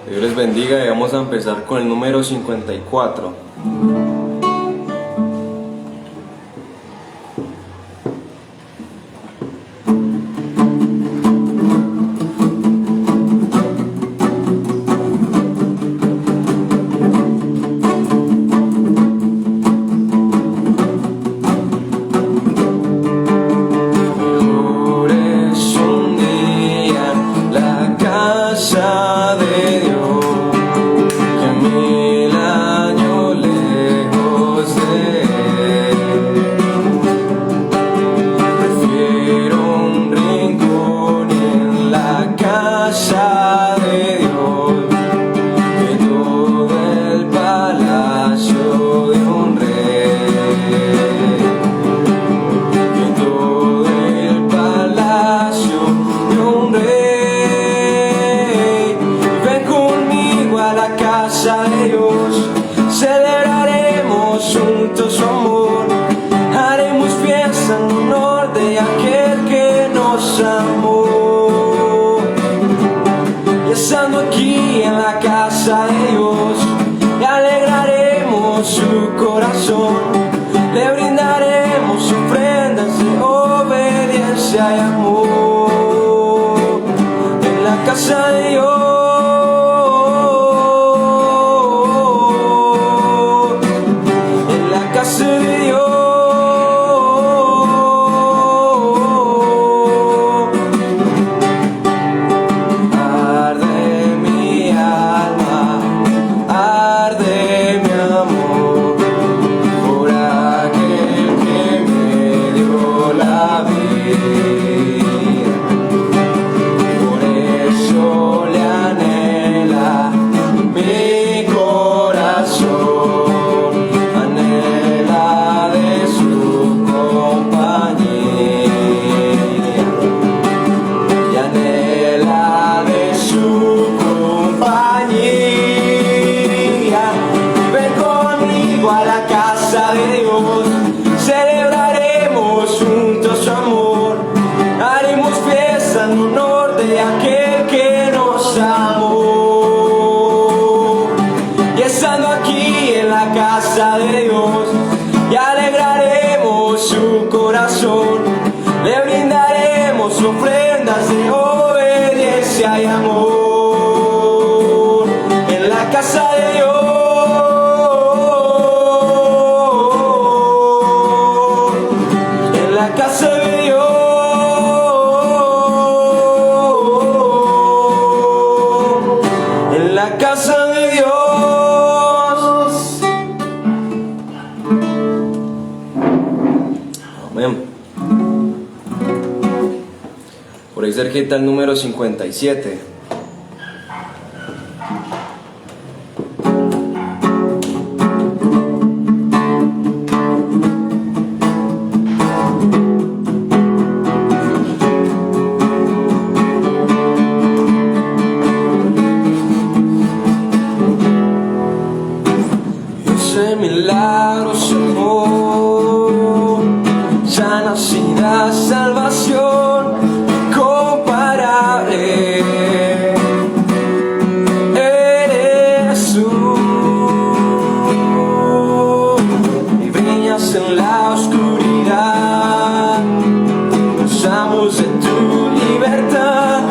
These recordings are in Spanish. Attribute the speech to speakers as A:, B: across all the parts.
A: Dios les bendiga y vamos a empezar con el número 54.
B: Celebraremos juntos su amor, haremos fiesta en honor de aquel que nos amó. Y estando aquí en la casa de Dios, le alegraremos su corazón, le brindaremos ofrendas de obediencia y amor. En la casa de Dios, celebraremos juntos su amor, haremos fiesta en honor de aquel que nos amó. Y estando aquí en la casa de Dios, y alegraremos su corazón, le brindaremos ofrendas de obediencia y amor. En la casa de Dios, casa de Dios, en la casa de Dios.
A: Amén. Por ahí cerquita el número 57.
B: Milagros, amor, sanidad, salvación incomparable. Eres tú y brillas en la oscuridad. Gozamos de tu libertad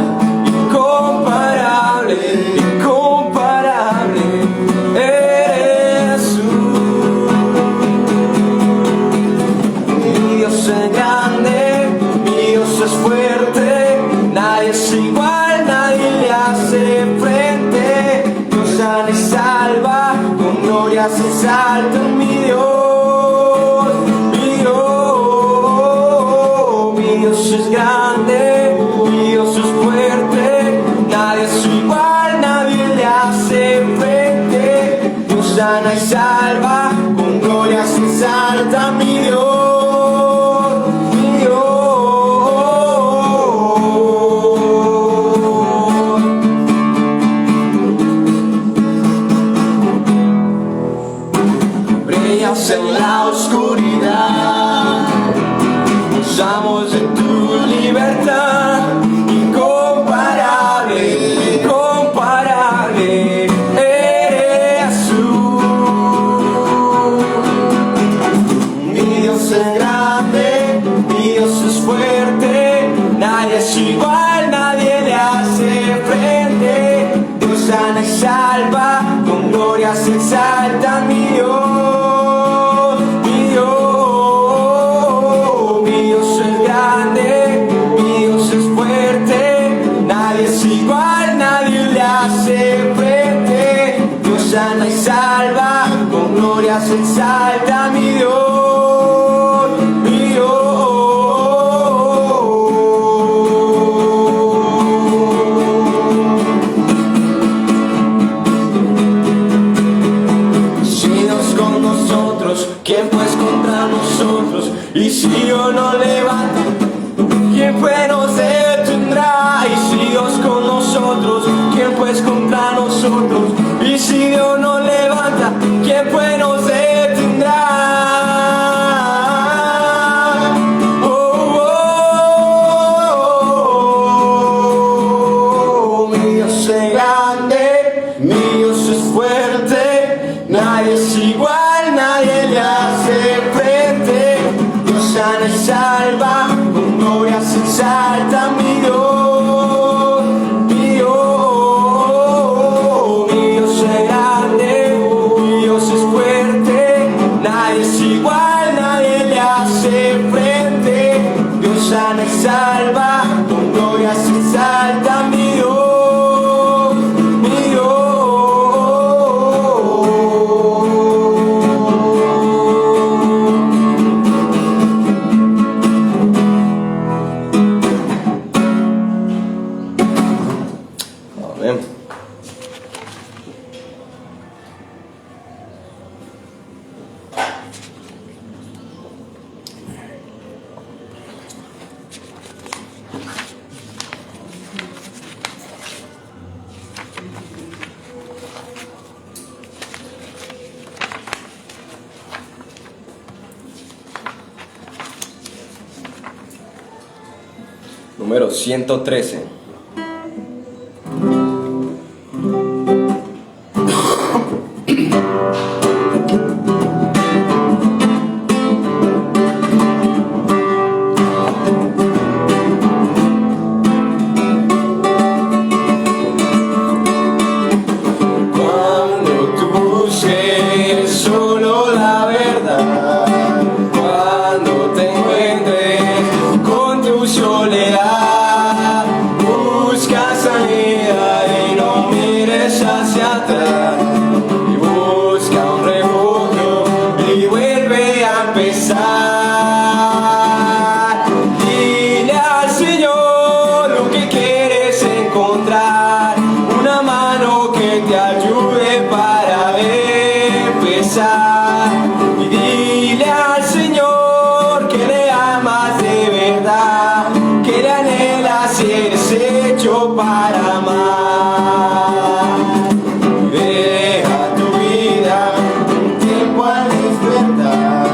B: incomparable, incomparable. Es grande, mi Dios es fuerte, nadie es igual, nadie le hace frente. Dios sana y salva, con gloria se exalta mi Dios, mi Dios. Mi Dios es grande, mi Dios es fuerte, nadie es igual, nadie le hace frente. Dios sana y salva, con gloria se exalta mi Dios. En la oscuridad, gozamos de tu libertad incomparable, incomparable. sana y salva, con gloria se exalta mi Dios, mi Dios. Mi Dios es grande, mi Dios es fuerte, nadie es igual, nadie le hace frente. Dios sana y salva, con gloria se exalta mi Dios, mi Dios. ¿Quién pues contra nosotros? Y si Dios no levanta, ¿quién pues nos detendrá? Y si Dios con nosotros, ¿quién pues contra nosotros? Y si Dios no levanta, ¿quién pues nos detendrá? Mi Dios es grande, mi Dios es fuerte, nadie es igual, nadie le hace frente. Dios sana y salva, con gloria se exalta mi Dios, mi Dios. Mi Dios es grande, mi Dios es fuerte, nadie es igual, nadie le hace frente. Dios sana y salva, con gloria se exalta mi Dios, mi Dios.
A: Amén. Número 113.
B: Solo la verdad, cuando te encuentres con tu soledad, busca salida y no mires hacia atrás, y busca un refugio y vuelve a empezar. Dile al Señor lo que quieres encontrar, una mano que te ayude para empezar. Y dile al Señor que le amas de verdad, que le anhelas y eres hecho para amar. Deja tu vida un tiempo al despertar,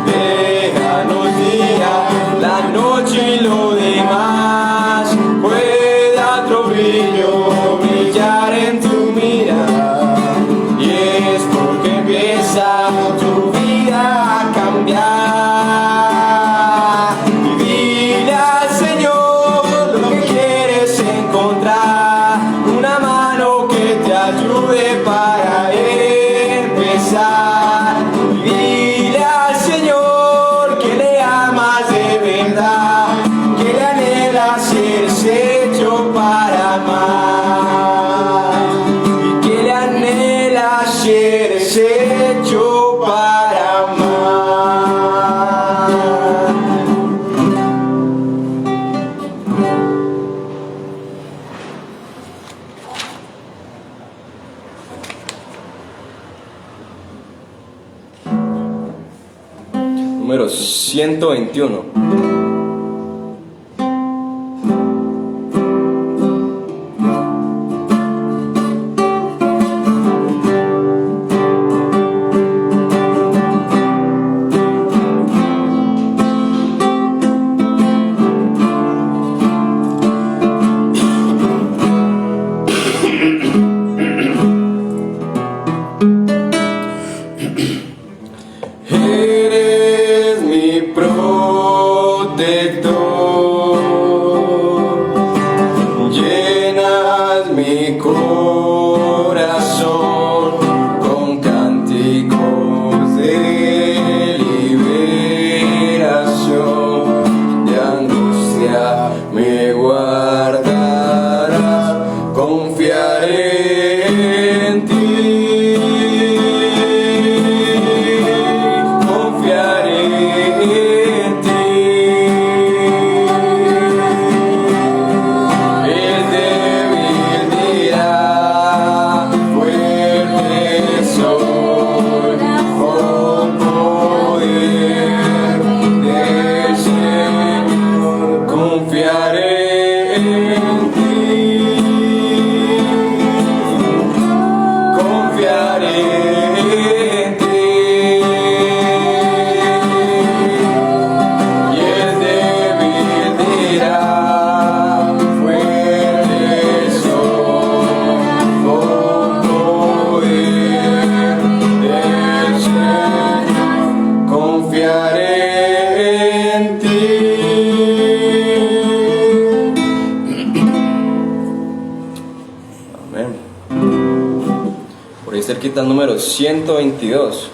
B: deja los días, la noche y lo demás, pueda otro brillo brillar en tu mirada. Y es porque empieza tu vida a cambiar. Y dile al Señor lo que quieres encontrar, una mano que te ayude para empezar. Y dile al Señor que le amas de verdad, que le anhelas y eres hecho para amar, y que le anhelas y eres hecho para amar.
A: Número 121.
B: Eres mi protector.
A: Amén. Por ahí cerquita el número 122.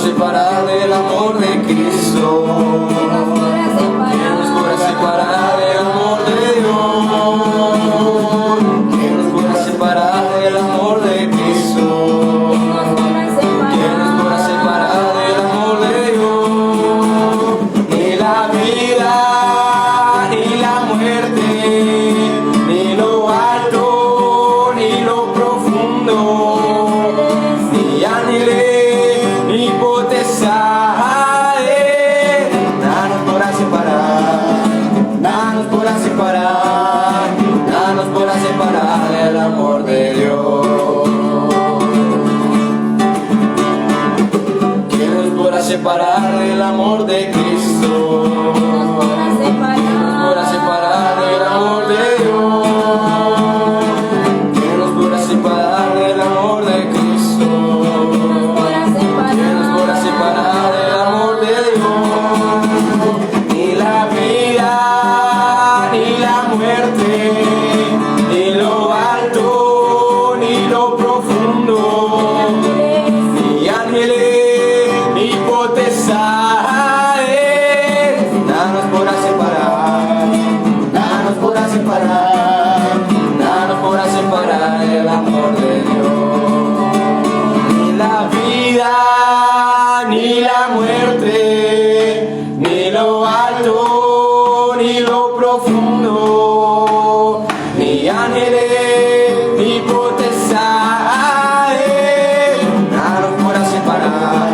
B: Separar del amor de Cristo. ¿Quién nos podrá separar del amor de Dios? ¿Quién nos podrá separar del amor de Cristo? ¿Quién nos podrá separar del amor de Dios? Ni la vida, ni la muerte, ni lo alto, ni lo profundo, ni ángeles, ni potestades, nada nos podrá separar, nada nos podrá separar, nada nos podrá separar del amor de Dios. ¿Quién nos podrá separar del amor de Cristo? ¿Quién nos podrá separar del amor de Dios? ¿Quién nos podrá separar del amor de Cristo? ¿Quién nos podrá separar del amor de Dios? Ni la vida, ni la muerte, ni lo alto, ni lo profundo, ni ángeles, ni potestades, nada nos podrá separar, nada nos podrá separar, nada nos podrá separar del amor de Dios. Ni la vida, ni la muerte, ni lo alto, ni lo profundo, ni ángeles, ni potestades, nada nos podrá separar,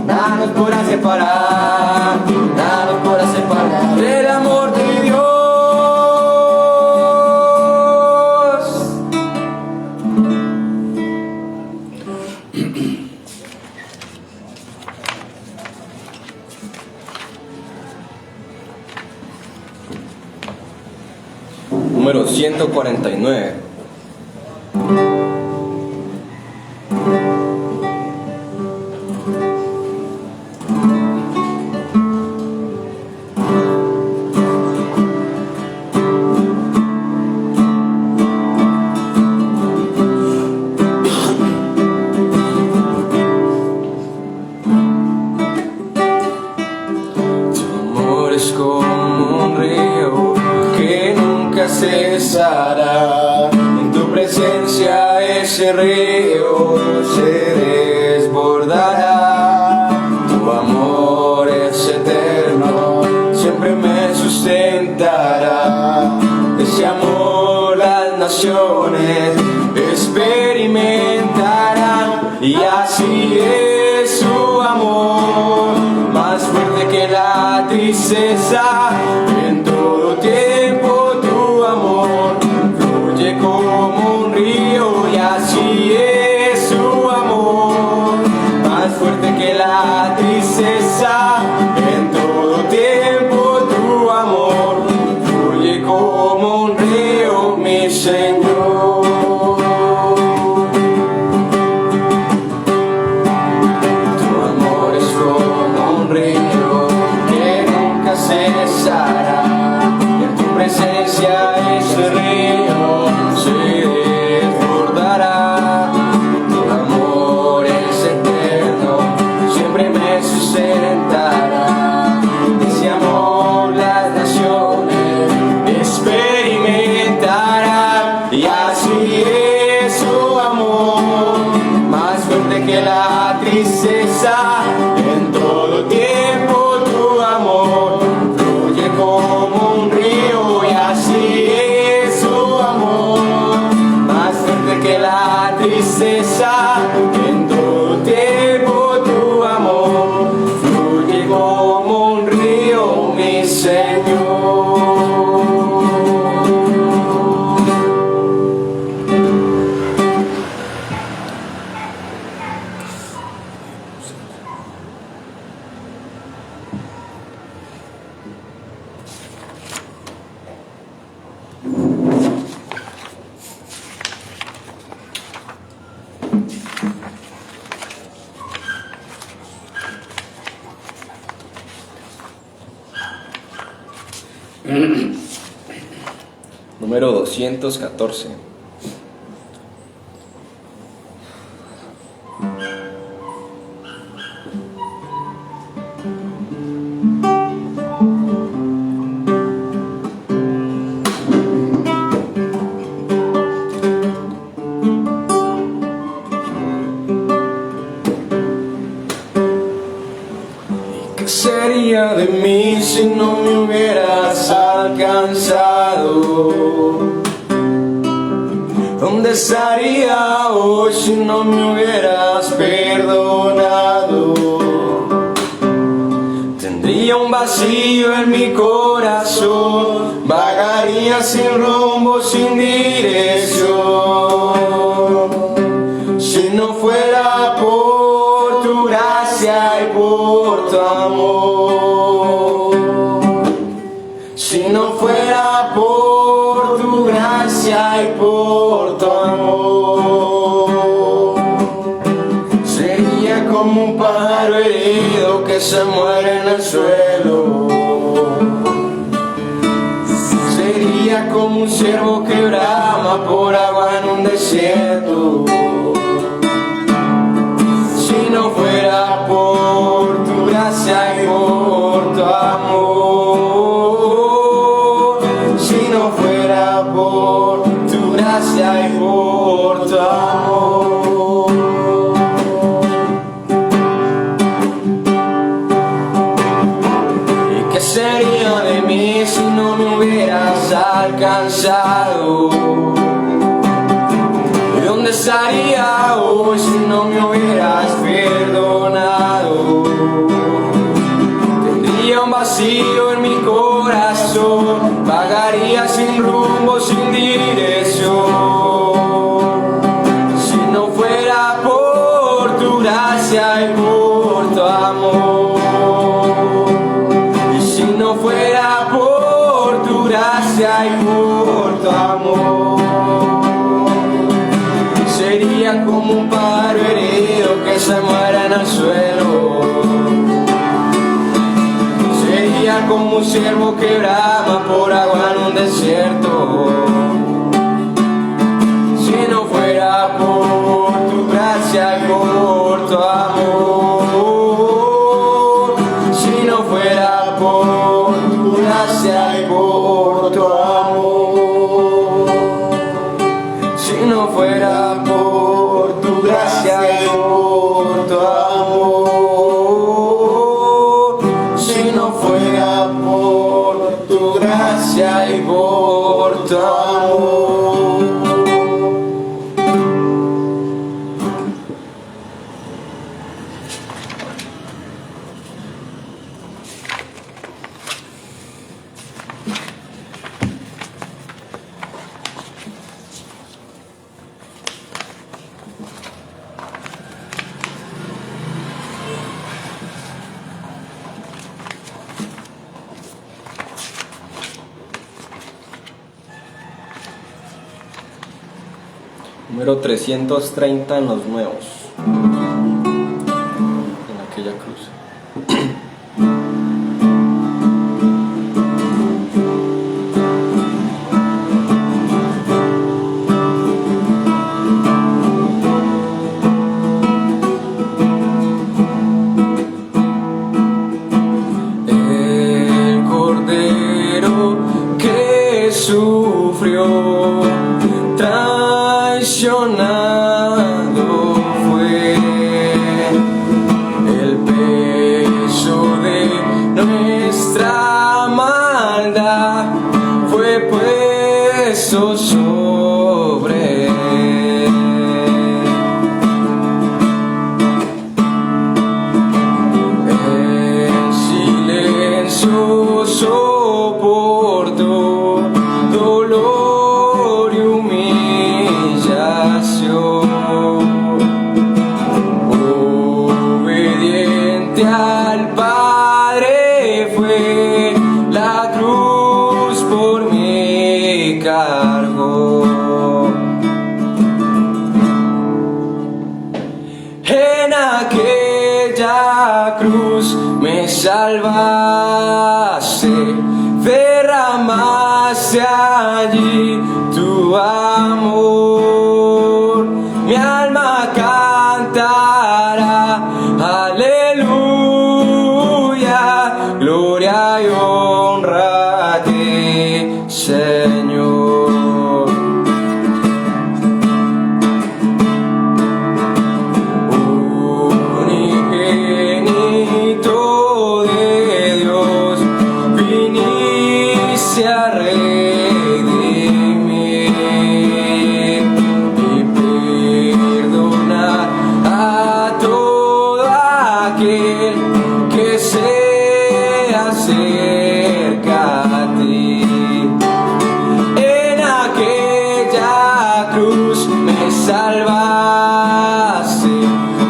B: nada nos podrá separar, nada nos podrá separar del amor de Dios.
A: Número 149.
B: Tu amor es como un río que nunca cesará. En tu presencia ese río se desbordará. Tu amor es eterno, siempre me sustentará. Ese amor las naciones experimentarán, y así es su amor, más fuerte que la tristeza. En todo tiempo tu amor fluye como un río, y así es su amor, más fuerte que la tristeza. En todo tiempo tu amor fluye como un río, mi Señor. Tu amor es como un río que nunca cesará. En tu presencia ese río se desbordará. Tu amor es eterno, siempre me sustentará. Ese amor las naciones experimentarán, y así es su amor, más fuerte que la tristeza. En todo tiempo tu amor fluye como un río, y así es su amor, más fuerte que la tristeza. En todo tiempo tu amor fluye como un río, mi Señor.
A: Número 214.
B: ¿Qué sería de mí si no me hubieras alcanzado? ¿Dónde estaría hoy si no me hubieras perdonado? Tendría un vacío en mi corazón, vagaría sin rumbo, sin dirección. Si no fuera por tu gracia y por tu amor, si no fuera por tu gracia y por tu amor, sería como un pájaro herido que se muere en el suelo. Sería como un ciervo que brama por agua en un desierto. Si no fuera por tu gracia y por tu amor, si no fuera por tu gracia y por tu amor. ¿Y qué sería de mí si no me hubieras alcanzado? ¿Dónde estaría hoy si no me hubieras perdonado? Tendría un vacío en mi corazón, vagaría sin rumbo, sin dirección. Si no fuera por tu gracia y por tu amor, y si no fuera por tu gracia y por tu amor, sería como un pájaro herido que se muere en el suelo. Sería como un ciervo que brama por agua en un desierto. Si no fuera por tu gracia y por tu amor, si no fuera por tu gracia y por tu amor, si no fuera por tu gracia y por tu amor, si no fuera por tu gracia y por tu amor.
A: Número 330 en los nuevos. En aquella cruz.
B: El Cordero que sufrió, traicionado fue, el peso de nuestra maldad fue puesto sobre él. En silencio soportó dolor y humillación, obediente al Padre fue, la cruz por mí cargó. En aquella cruz me salvaste, derramaste hacia allí tu amor. Mi alma cantará, aleluya, gloria y honra a ti, Señor. Unigénito de Dios, viniste a redimir y perdonar a todo aquel que se acerca a ti. En aquella cruz me salvaste,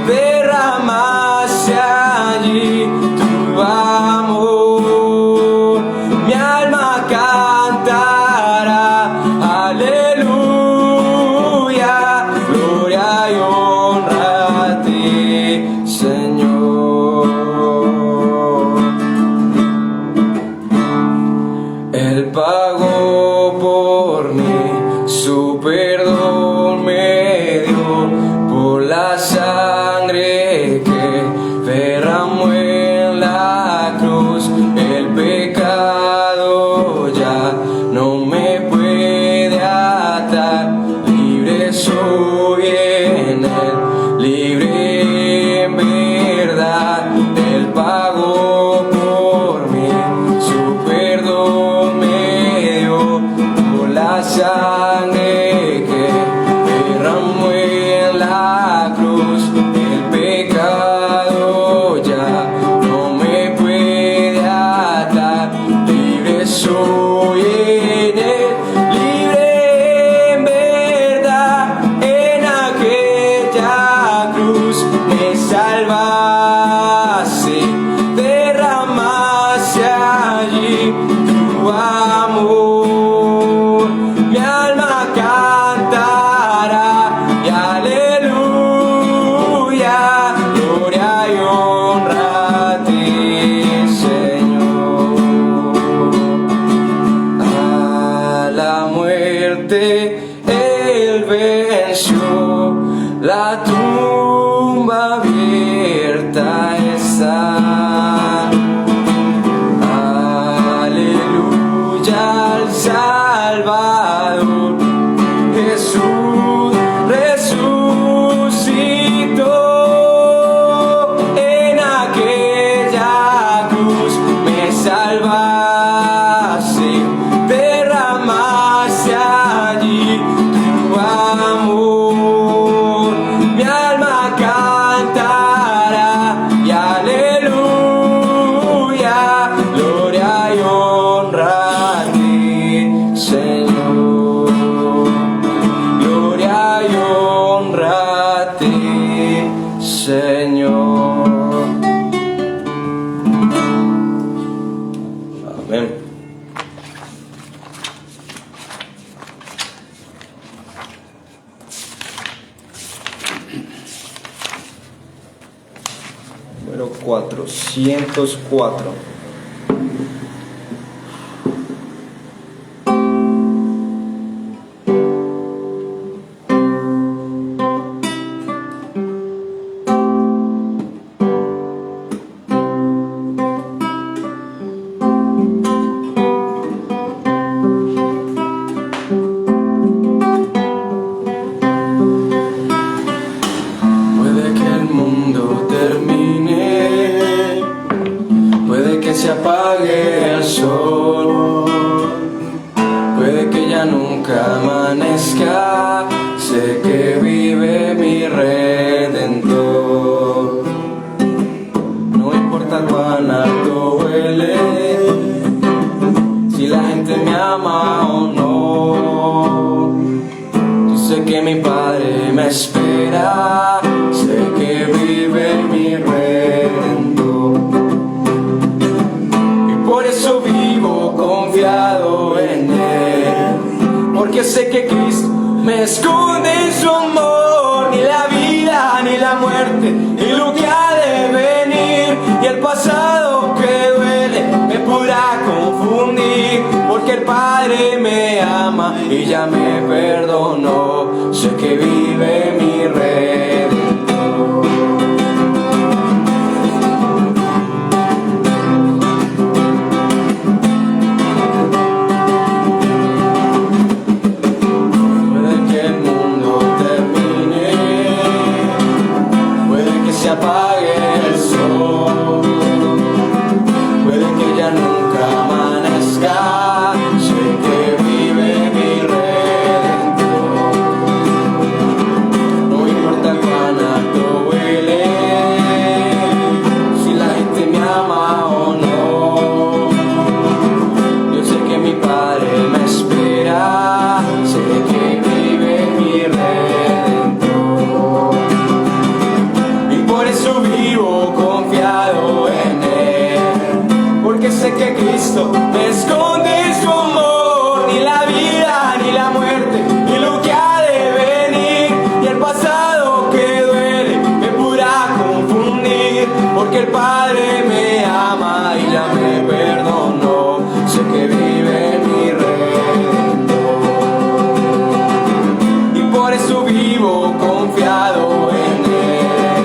B: derramaste allí tu amor. Mi alma cantará, aleluya, gloria y honra a ti, Señor. Él pagó por mí, su perdón me dio, por la sangre que derramó en la cruz. El pecado ya no me puede atar, libre soy en él, libre en verdad. Él pagó por mí, su perdón me dio, por la sangre que derramó en la cruz. El pecado ya no me puede atar, libre soy en él, libre en verdad. En aquella cruz me salvaste, derramaste allí tu amor. Mi alma cantará, y aleluya, gloria y honra a ti, Señor. A la muerte Él venció, la tumba abierta está. Aleluya al Salvador, Jesús resucitó. En aquella cruz me salvaste, derramaste allí tu amor. Mi alma cantará, y aleluya, gloria y honra a ti, Señor. Gloria y honra a ti, Señor. Amén. Número 404. Puede que el mundo termine, puede que se apague el sol, puede que ya nunca amanezca, sé que vive mi Redentor. No importa cuán alto huele, si la gente me ama o no, yo sé que mi Padre me espera, sé que vive mi Redentor. Y por eso vivo confiado en Él, porque sé que Cristo me esconde en su amor. Ni la vida, ni la muerte, ni lo que ha de venir, y el pasado que duele me podrá confundir, porque el Padre Padre me ama y ya me perdonó. Sé que vive mi Redentor. Puede que el mundo termine, puede que se apague el sol, puede que ya nunca amanezca. Sé que vive mi Redentor. No importa cuán alto huele, si la gente me ama o no. Yo sé que mi Padre me espera, sé que vive mi Redentor. Y por eso vivo confiado en Él, porque sé que Cristo me esconde en su amor. Ni la vida, ni la muerte, ni lo que ha de venir, y el pasado que duele me podrá confundir, porque el Padre me ama y ya me perdonó. Sé que vive mi Redentor. Y por eso vivo confiado en Él,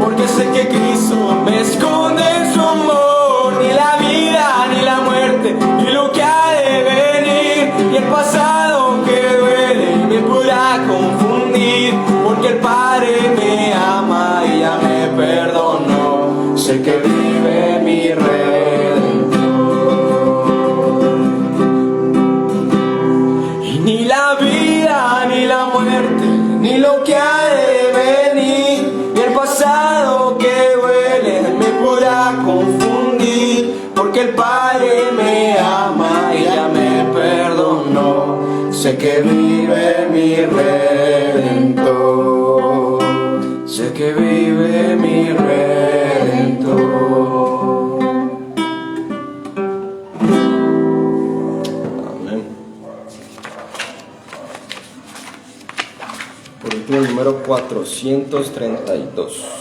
B: porque sé que Cristo me esconde en su amor. Ni la vida, ni la muerte, ni lo que ha de venir, y el pasado que duele me podrá confundir, porque el Padre me ama y ya me perdonó. Sé que vive mi Redentor. Y ni la vida, ni la muerte, ni lo que ha de venir, ni el pasado que duele me podrá confundir, porque el Padre me ama y ya me perdonó. Sé que vive mi Redentor. Sé que vive mi Redentor. Amén. Por último, el número 432.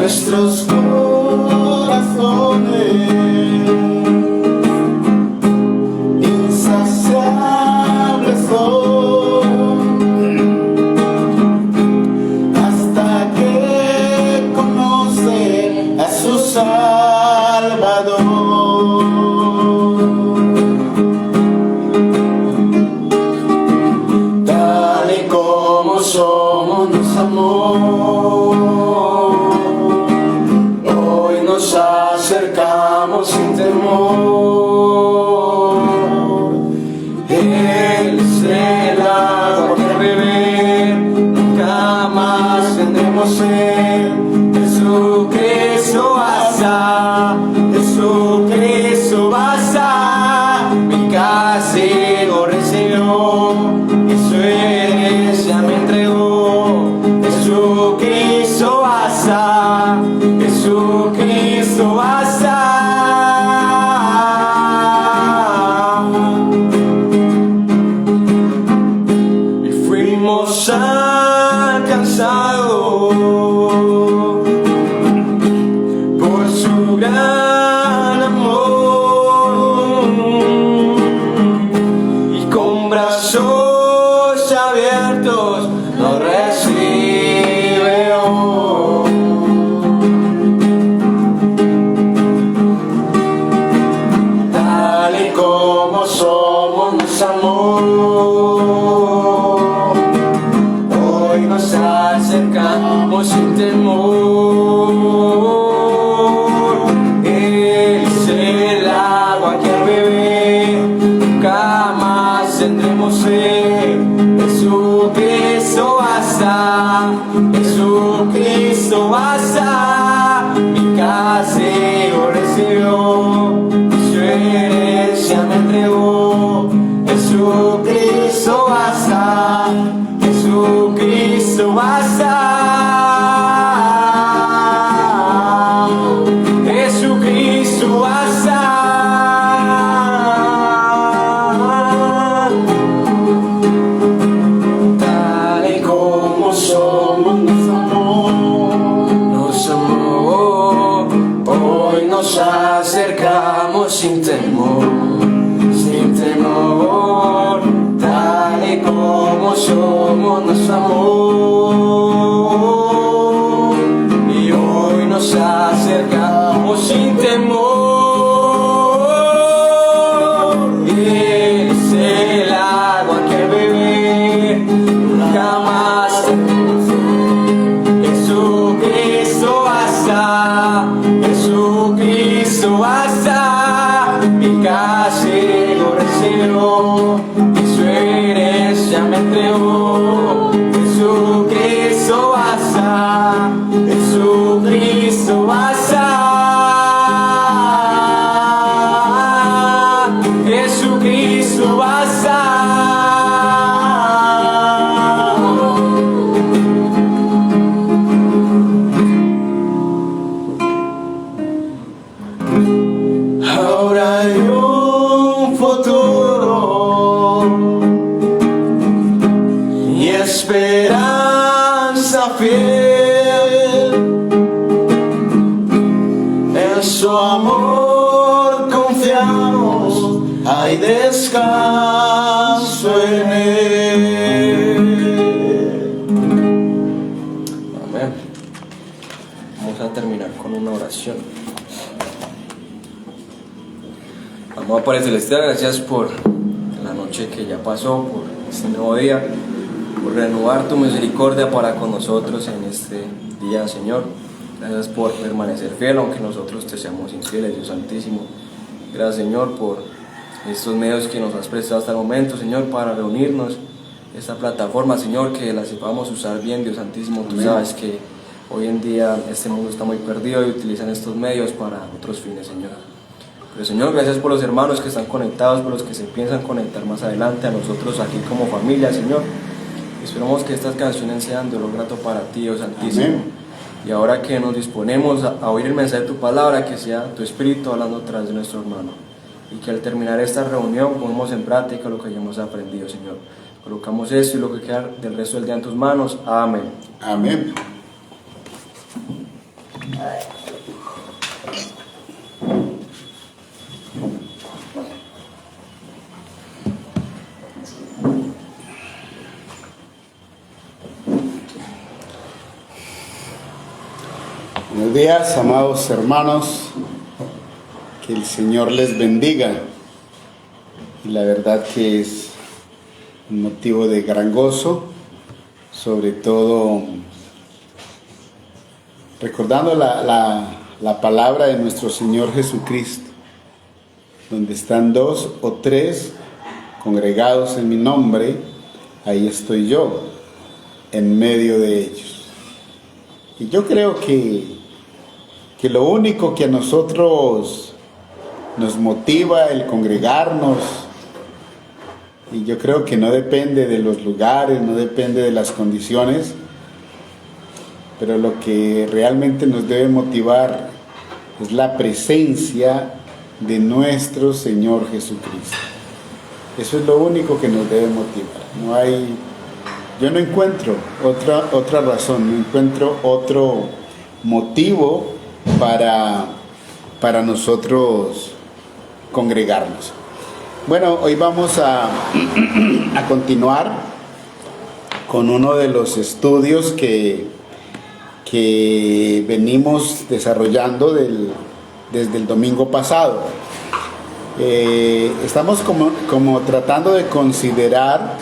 C: Nuestros corazones insaciables son, hasta que conocen a su Salvador. Tal y como somos nos amó, nos acercamos sin temor. Él es el agua que beber, nunca más tendremos sed. Jesucristo basta, Jesucristo basta. Mi castigo recibió, y su herencia me entregó. Jesucristo basta, Jesucristo basta. Y fuimos alcanzados por su gran amor, y con brazos abiertos nos recibe hoy. Tal y como somos nos amó, hoy nos acercamos sin temor. Él es el agua que al beber nunca más tendremos sed. Jesucristo basta, Jesucristo basta. Mi castigo recibió, su herencia me entregó.
B: Jesucristo basta, Jesucristo basta. Jesucristo basta. Tal y como somos nos amó. Hoy nos acercamos sin temor, sin temor. Tal y como somos nos amó. Y hoy nos acercamos sin temor. Él es el agua que beber jamás tendremos sed. Jesucristo basta, Jesucristo basta. Mi castigo recibo y su herencia me entregó. Jesucristo basta, Jesucristo basta. Jesucristo basta. Ahora hay un futuro y esperanza fiel. En su amor confiamos, hay descanso en él.
A: Amén. Vamos a terminar con una oración. Amado Padre Celestial, gracias por la noche que ya pasó, por este nuevo día, por renovar tu misericordia para con nosotros en este día, Señor. Gracias por permanecer fiel, aunque nosotros te seamos infieles, Dios Santísimo. Gracias, Señor, por estos medios que nos has prestado hasta el momento, Señor, para reunirnos. Esta plataforma, Señor, que la sepamos usar bien, Dios Santísimo. Tú sabes que hoy en día este mundo está muy perdido y utilizan estos medios para otros fines, Señor. Pero, Señor, gracias por los hermanos que están conectados, por los que se piensan conectar más adelante, a nosotros aquí como familia, Señor. Esperamos que estas canciones sean de lo grato para ti, Dios Santísimo.
D: Amén.
A: Y ahora que nos disponemos a oír el mensaje de tu palabra, que sea tu Espíritu hablando a través de nuestro hermano. Y que al terminar esta reunión pongamos en práctica lo que hayamos aprendido, Señor. Colocamos esto y lo que queda del resto del día en tus manos. Amén.
D: Amén. Buenos días, amados hermanos, que el Señor les bendiga. Y la verdad que es un motivo de gran gozo, sobre todo recordando la palabra de nuestro Señor Jesucristo, donde están 2 o 3 congregados en mi nombre, ahí estoy yo, en medio de ellos. Y yo creo que lo único que a nosotros nos motiva el congregarnos, y yo creo que no depende de los lugares, no depende de las condiciones, pero lo que realmente nos debe motivar es la presencia de nuestro Señor Jesucristo. Eso es lo único que nos debe motivar. Yo no encuentro otra razón, no encuentro otro motivo para nosotros congregarnos. Bueno, hoy vamos a continuar con uno de los estudios que venimos desarrollando desde el domingo pasado. Estamos como tratando de considerar,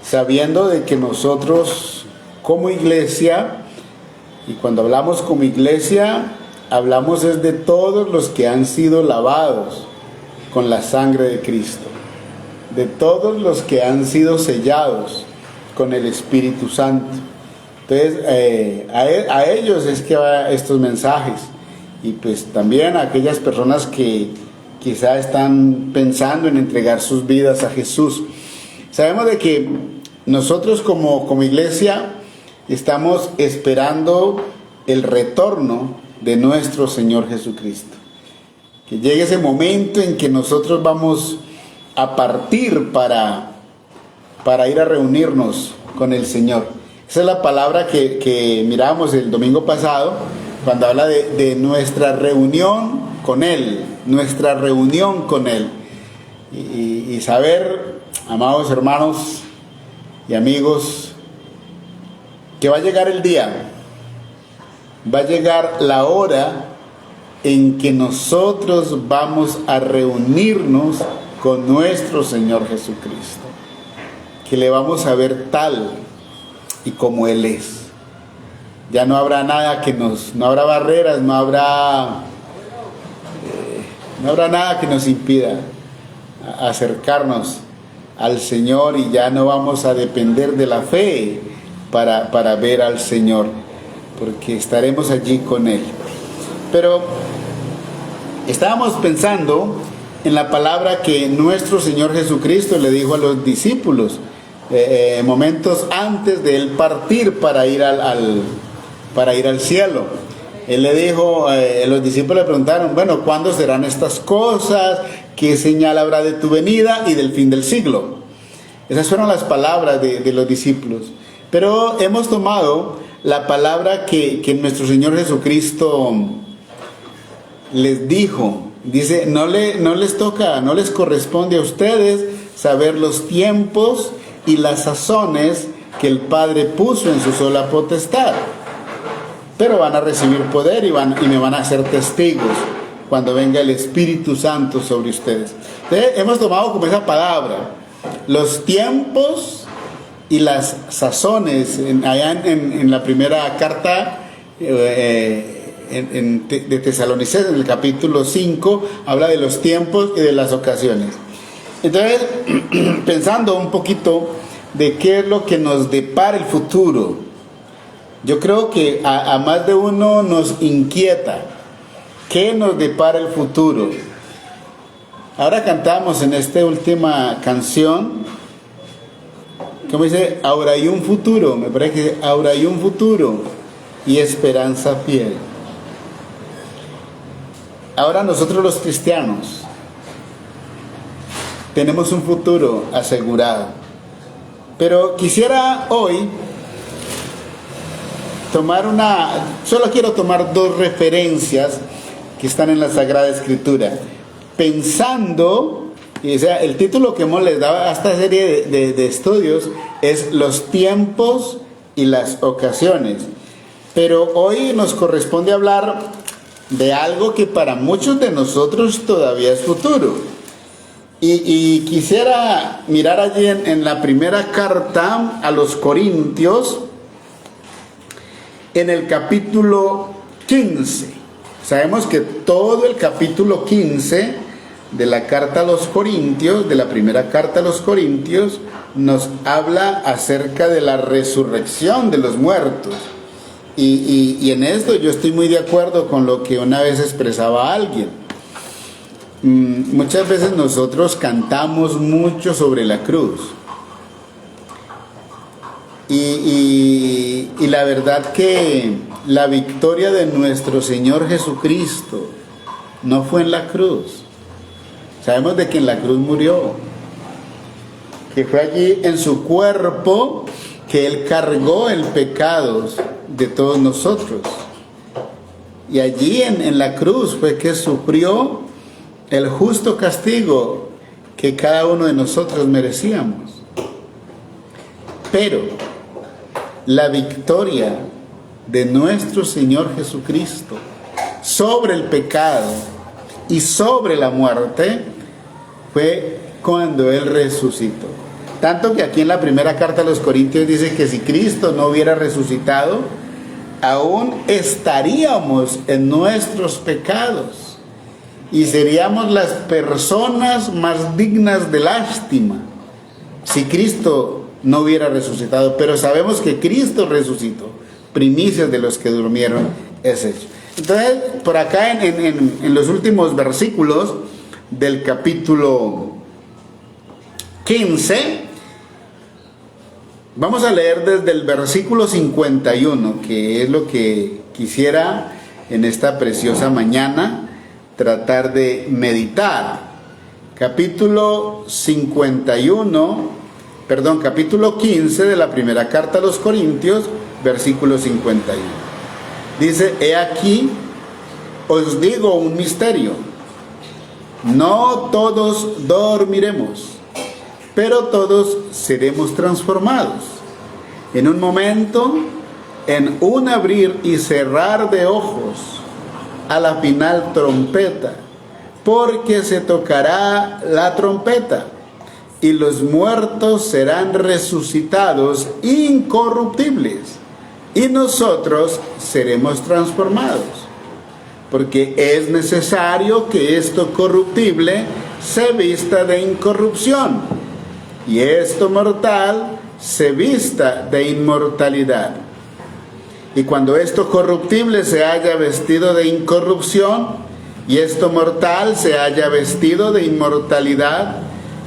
D: sabiendo de que nosotros como iglesia, y cuando hablamos como iglesia, hablamos es de todos los que han sido lavados con la sangre de Cristo, de todos los que han sido sellados con el Espíritu Santo. Entonces, a ellos es que van estos mensajes, y pues también a aquellas personas que quizá están pensando en entregar sus vidas a Jesús. Sabemos de que nosotros como iglesia estamos esperando el retorno de nuestro Señor Jesucristo. Que llegue ese momento en que nosotros vamos a partir para ir a reunirnos con el Señor. Esa es la palabra que miramos el domingo pasado, cuando habla de nuestra reunión con Él, nuestra reunión con Él. Y saber, amados hermanos y amigos, que va a llegar el día, va a llegar la hora en que nosotros vamos a reunirnos con nuestro Señor Jesucristo, que le vamos a ver tal y como Él es. Ya no habrá nada no habrá barreras, no habrá nada que nos impida acercarnos al Señor, y ya no vamos a depender de la fe para ver al Señor, porque estaremos allí con Él. Pero estábamos pensando en la palabra que nuestro Señor Jesucristo le dijo a los discípulos momentos antes de Él partir para ir al cielo. Él le dijo, los discípulos le preguntaron, bueno, ¿cuándo serán estas cosas? ¿Qué señal habrá de tu venida y del fin del siglo? Esas fueron las palabras de los discípulos. Pero hemos tomado la palabra que nuestro Señor Jesucristo les dijo. Dice, no les toca, no les corresponde a ustedes saber los tiempos y las sazones que el Padre puso en su sola potestad, pero van a recibir poder y me van a ser testigos cuando venga el Espíritu Santo sobre ustedes. Entonces, hemos tomado como esa palabra los tiempos y las sazones. Allá en la primera carta de Tesalonicenses, en el capítulo 5, habla de los tiempos y de las ocasiones. Entonces, pensando un poquito de qué es lo que nos depara el futuro, yo creo que a más de uno nos inquieta qué nos depara el futuro. Ahora cantamos en esta última canción, como dice, ahora hay un futuro, me parece que ahora hay un futuro y esperanza fiel. Ahora nosotros los cristianos tenemos un futuro asegurado. Pero quisiera hoy solo quiero tomar dos referencias que están en la Sagrada Escritura, pensando, o sea, el título que hemos les dado a esta serie de estudios es Los tiempos y las ocasiones. Pero hoy nos corresponde hablar de algo que para muchos de nosotros todavía es futuro. Y quisiera mirar allí en la primera carta a los Corintios, en el capítulo 15. Sabemos que todo el capítulo 15 de la carta a los Corintios, de la primera carta a los Corintios, nos habla acerca de la resurrección de los muertos. Y en esto yo estoy muy de acuerdo con lo que una vez expresaba alguien. Muchas veces nosotros cantamos mucho sobre la cruz. Y la verdad que la victoria de nuestro Señor Jesucristo no fue en la cruz. Sabemos de que en la cruz murió, que fue allí en su cuerpo que Él cargó el pecado de todos nosotros. Y allí en la cruz fue que sufrió el justo castigo que cada uno de nosotros merecíamos. Pero la victoria de nuestro Señor Jesucristo sobre el pecado y sobre la muerte fue cuando Él resucitó. Tanto que aquí en la primera carta a los Corintios dice que si Cristo no hubiera resucitado, aún estaríamos en nuestros pecados y seríamos las personas más dignas de lástima si Cristo no hubiera resucitado. Pero sabemos que Cristo resucitó, primicias de los que durmieron es hecho. Entonces, por acá en los últimos versículos del capítulo 15. Vamos a leer desde el versículo 51, que es lo que quisiera en esta preciosa mañana tratar de meditar. Capítulo 15 de la primera carta a los Corintios, versículo 51. Dice: he aquí, os digo un misterio. No todos dormiremos, pero todos seremos transformados. En un momento, en un abrir y cerrar de ojos, a la final trompeta, porque se tocará la trompeta, y los muertos serán resucitados incorruptibles, y nosotros seremos transformados. Porque es necesario que esto corruptible se vista de incorrupción, y esto mortal se vista de inmortalidad. Y cuando esto corruptible se haya vestido de incorrupción, y esto mortal se haya vestido de inmortalidad,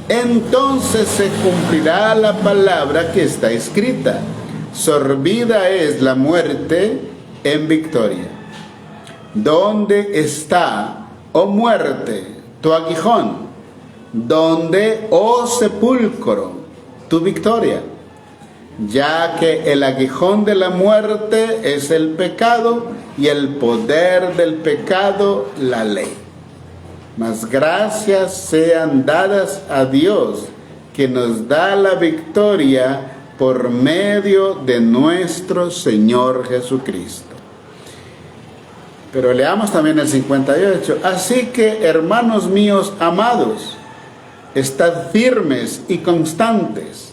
D: entonces se cumplirá la palabra que está escrita: sorbida es la muerte en victoria. ¿Dónde está, oh muerte, tu aguijón? ¿Dónde, oh sepulcro, tu victoria? Ya que el aguijón de la muerte es el pecado, y el poder del pecado la ley. Mas gracias sean dadas a Dios, que nos da la victoria por medio de nuestro Señor Jesucristo. Pero leamos también el 58. Así que, hermanos míos amados, estad firmes y constantes,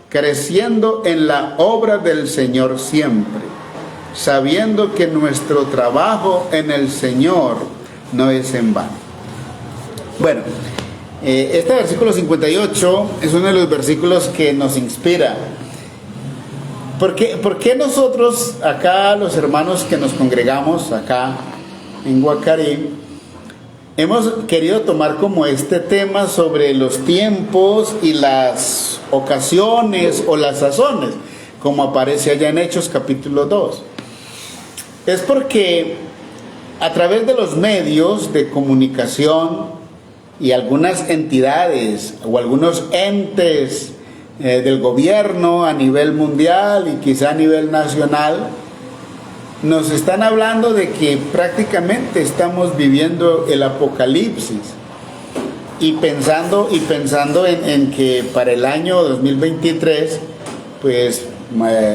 D: creciendo en la obra del Señor siempre, sabiendo que nuestro trabajo en el Señor no es en vano. Bueno, este versículo 58 es uno de los versículos que nos inspira. ¿Por qué nosotros acá, los hermanos que nos congregamos acá en Guacarí, hemos querido tomar como este tema sobre los tiempos y las ocasiones o las sazones, como aparece allá en Hechos capítulo 2? Es porque a través de los medios de comunicación y algunas entidades o algunos entes del gobierno a nivel mundial y quizá a nivel nacional, nos están hablando de que prácticamente estamos viviendo el apocalipsis, y pensando en que para el año 2023 pues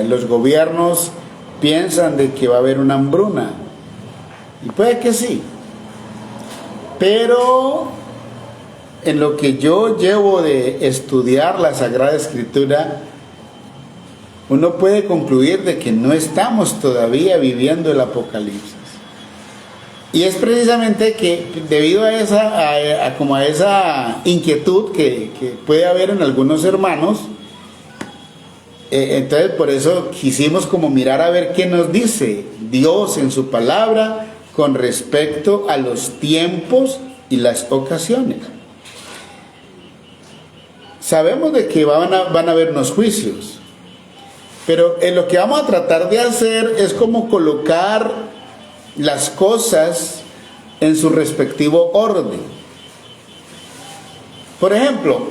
D: los gobiernos piensan de que va a haber una hambruna, y puede que sí, pero en lo que yo llevo de estudiar la Sagrada Escritura, uno puede concluir de que no estamos todavía viviendo el apocalipsis. Y es precisamente que debido a esa inquietud que puede haber en algunos hermanos, entonces por eso quisimos como mirar a ver qué nos dice Dios en su palabra con respecto a los tiempos y las ocasiones. Sabemos de que van a haber unos juicios, pero lo que vamos a tratar de hacer es como colocar las cosas en su respectivo orden. Por ejemplo,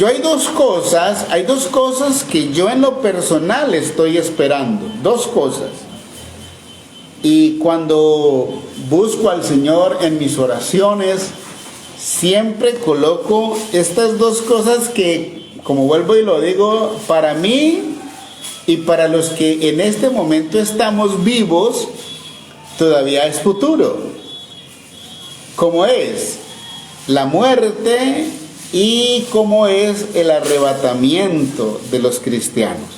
D: hay dos cosas que yo en lo personal estoy esperando, dos cosas. Y cuando busco al Señor en mis oraciones, siempre coloco estas dos cosas que, como vuelvo y lo digo, para mí y para los que en este momento estamos vivos, todavía es futuro, como es la muerte y como es el arrebatamiento de los cristianos.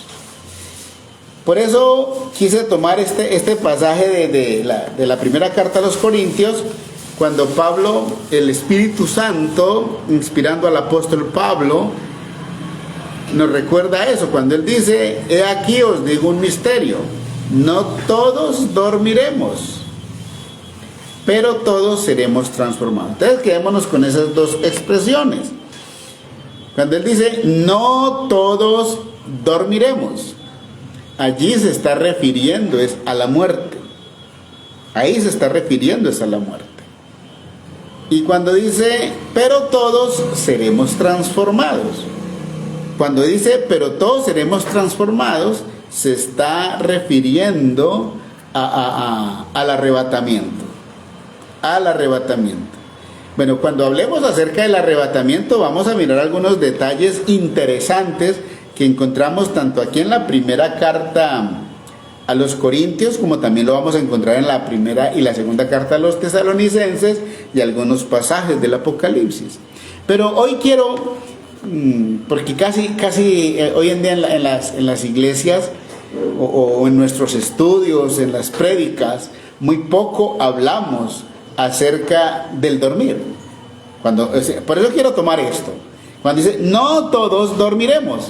D: Por eso quise tomar este pasaje de la primera carta a los Corintios, cuando Pablo, el Espíritu Santo, inspirando al apóstol Pablo, nos recuerda eso, cuando él dice: he aquí os digo un misterio, no todos dormiremos, pero todos seremos transformados. Entonces quedémonos con esas dos expresiones. Cuando él dice, no todos dormiremos, allí se está refiriendo es a la muerte. Ahí se está refiriendo es a la muerte. Y cuando dice, pero todos seremos transformados. Cuando dice, pero todos seremos transformados, se está refiriendo al arrebatamiento. Al arrebatamiento. Bueno, cuando hablemos acerca del arrebatamiento, vamos a mirar algunos detalles interesantes que encontramos tanto aquí en la primera carta a los Corintios, como también lo vamos a encontrar en la primera y la segunda carta a los Tesalonicenses y algunos pasajes del Apocalipsis. Pero hoy quiero, porque casi hoy en día en las iglesias o en nuestros estudios, en las prédicas, muy poco hablamos acerca del dormir. Por eso quiero tomar esto. Cuando dice, no todos dormiremos,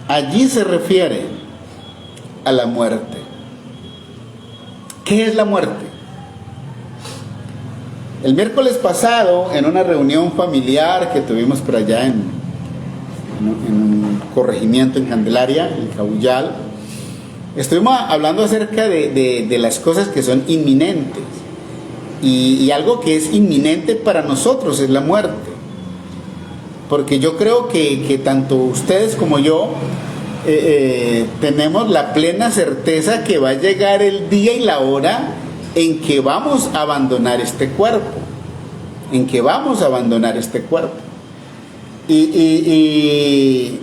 D: allí se refiere a la muerte. ¿Qué es la muerte? El miércoles pasado, en una reunión familiar que tuvimos por allá en un corregimiento en Candelaria, en Cabullal, estuvimos hablando acerca de las cosas que son inminentes. Y algo que es inminente para nosotros es la muerte. Porque yo creo que tanto ustedes como yo tenemos la plena certeza que va a llegar el día y la hora en que vamos a abandonar este cuerpo. En que vamos a abandonar este cuerpo. Y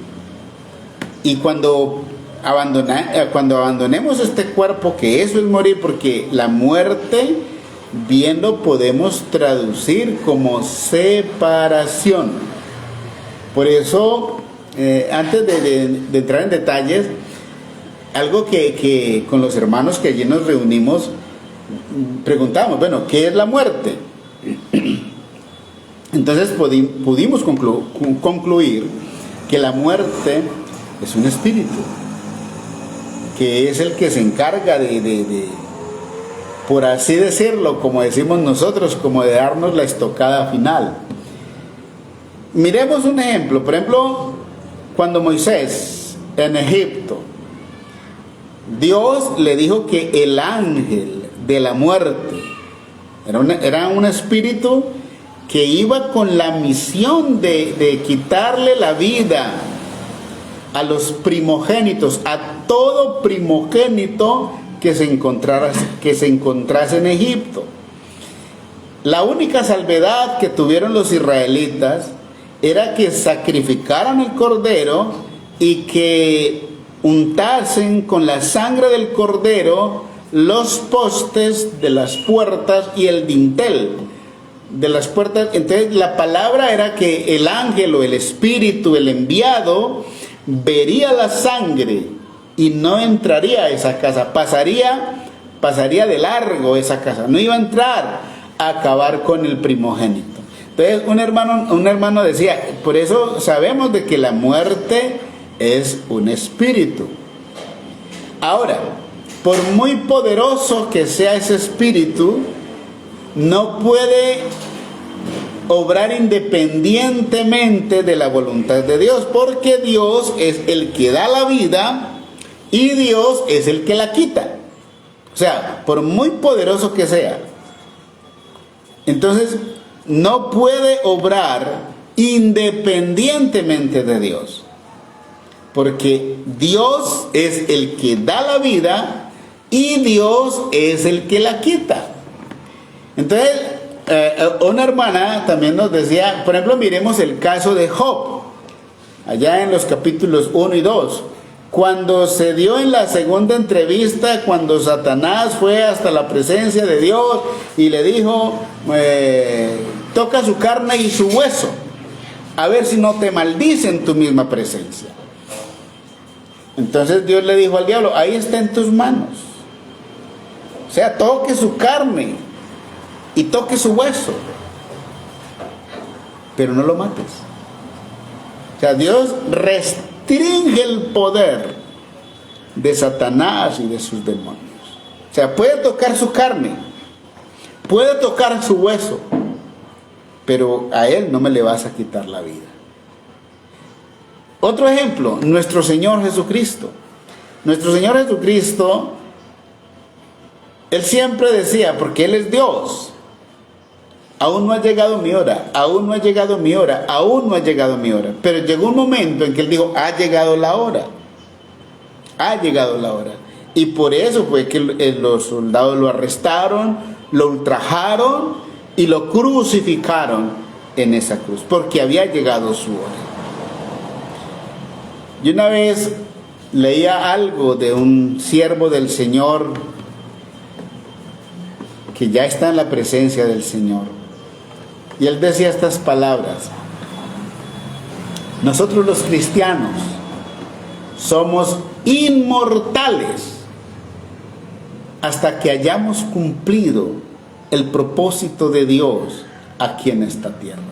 D: cuando abandonemos este cuerpo, que eso es morir, porque la muerte bien lo podemos traducir como separación. Por eso, antes de entrar en detalles, algo que con los hermanos que allí nos reunimos preguntamos, bueno, ¿qué es la muerte? Entonces pudimos concluir que la muerte es un espíritu, que es el que se encarga por así decirlo, como decimos nosotros, como de darnos la estocada final. Miremos un ejemplo. Por ejemplo, cuando Moisés en Egipto, Dios le dijo que el ángel de la muerte era un espíritu que iba con la misión de quitarle la vida a los primogénitos, a todo primogénito que se encontrase en Egipto. La única salvedad que tuvieron los israelitas era que sacrificaran el cordero y que untasen con la sangre del cordero los postes de las puertas y el dintel de las puertas. Entonces la palabra era que el ángel o el espíritu, el enviado, vería la sangre y no entraría a esa casa, pasaría de largo esa casa, no iba a entrar a acabar con el primogénito. Entonces un hermano decía, por eso sabemos de que la muerte es un espíritu. Ahora, por muy poderoso que sea ese espíritu, no puede obrar independientemente de la voluntad de Dios, porque Dios es el que da la vida y Dios es el que la quita. O sea, por muy poderoso que sea, entonces no puede obrar independientemente de Dios, porque Dios es el que da la vida y Dios es el que la quita. Entonces una hermana también nos decía, por ejemplo, miremos el caso de Job, allá en los capítulos 1 y 2, cuando se dio en la segunda entrevista, cuando Satanás fue hasta la presencia de Dios y le dijo, toca su carne y su hueso, a ver si no te maldice en tu misma presencia. Entonces Dios le dijo al diablo, ahí está en tus manos, o sea, toque su carne y toque su hueso, pero no lo mates. O sea, Dios restringe el poder de Satanás y de sus demonios. O sea, puede tocar su carne, puede tocar su hueso, pero a él no me le vas a quitar la vida. Otro ejemplo, nuestro Señor Jesucristo. Nuestro Señor Jesucristo, Él siempre decía, porque Él es Dios, aún no ha llegado mi hora, aún no ha llegado mi hora, aún no ha llegado mi hora. Pero llegó un momento en que Él dijo, ha llegado la hora, ha llegado la hora. Y por eso fue que los soldados lo arrestaron, lo ultrajaron y lo crucificaron en esa cruz, porque había llegado su hora. Yo una vez leía algo de un siervo del Señor que ya está en la presencia del Señor, y él decía estas palabras: nosotros los cristianos somos inmortales hasta que hayamos cumplido el propósito de Dios aquí en esta tierra.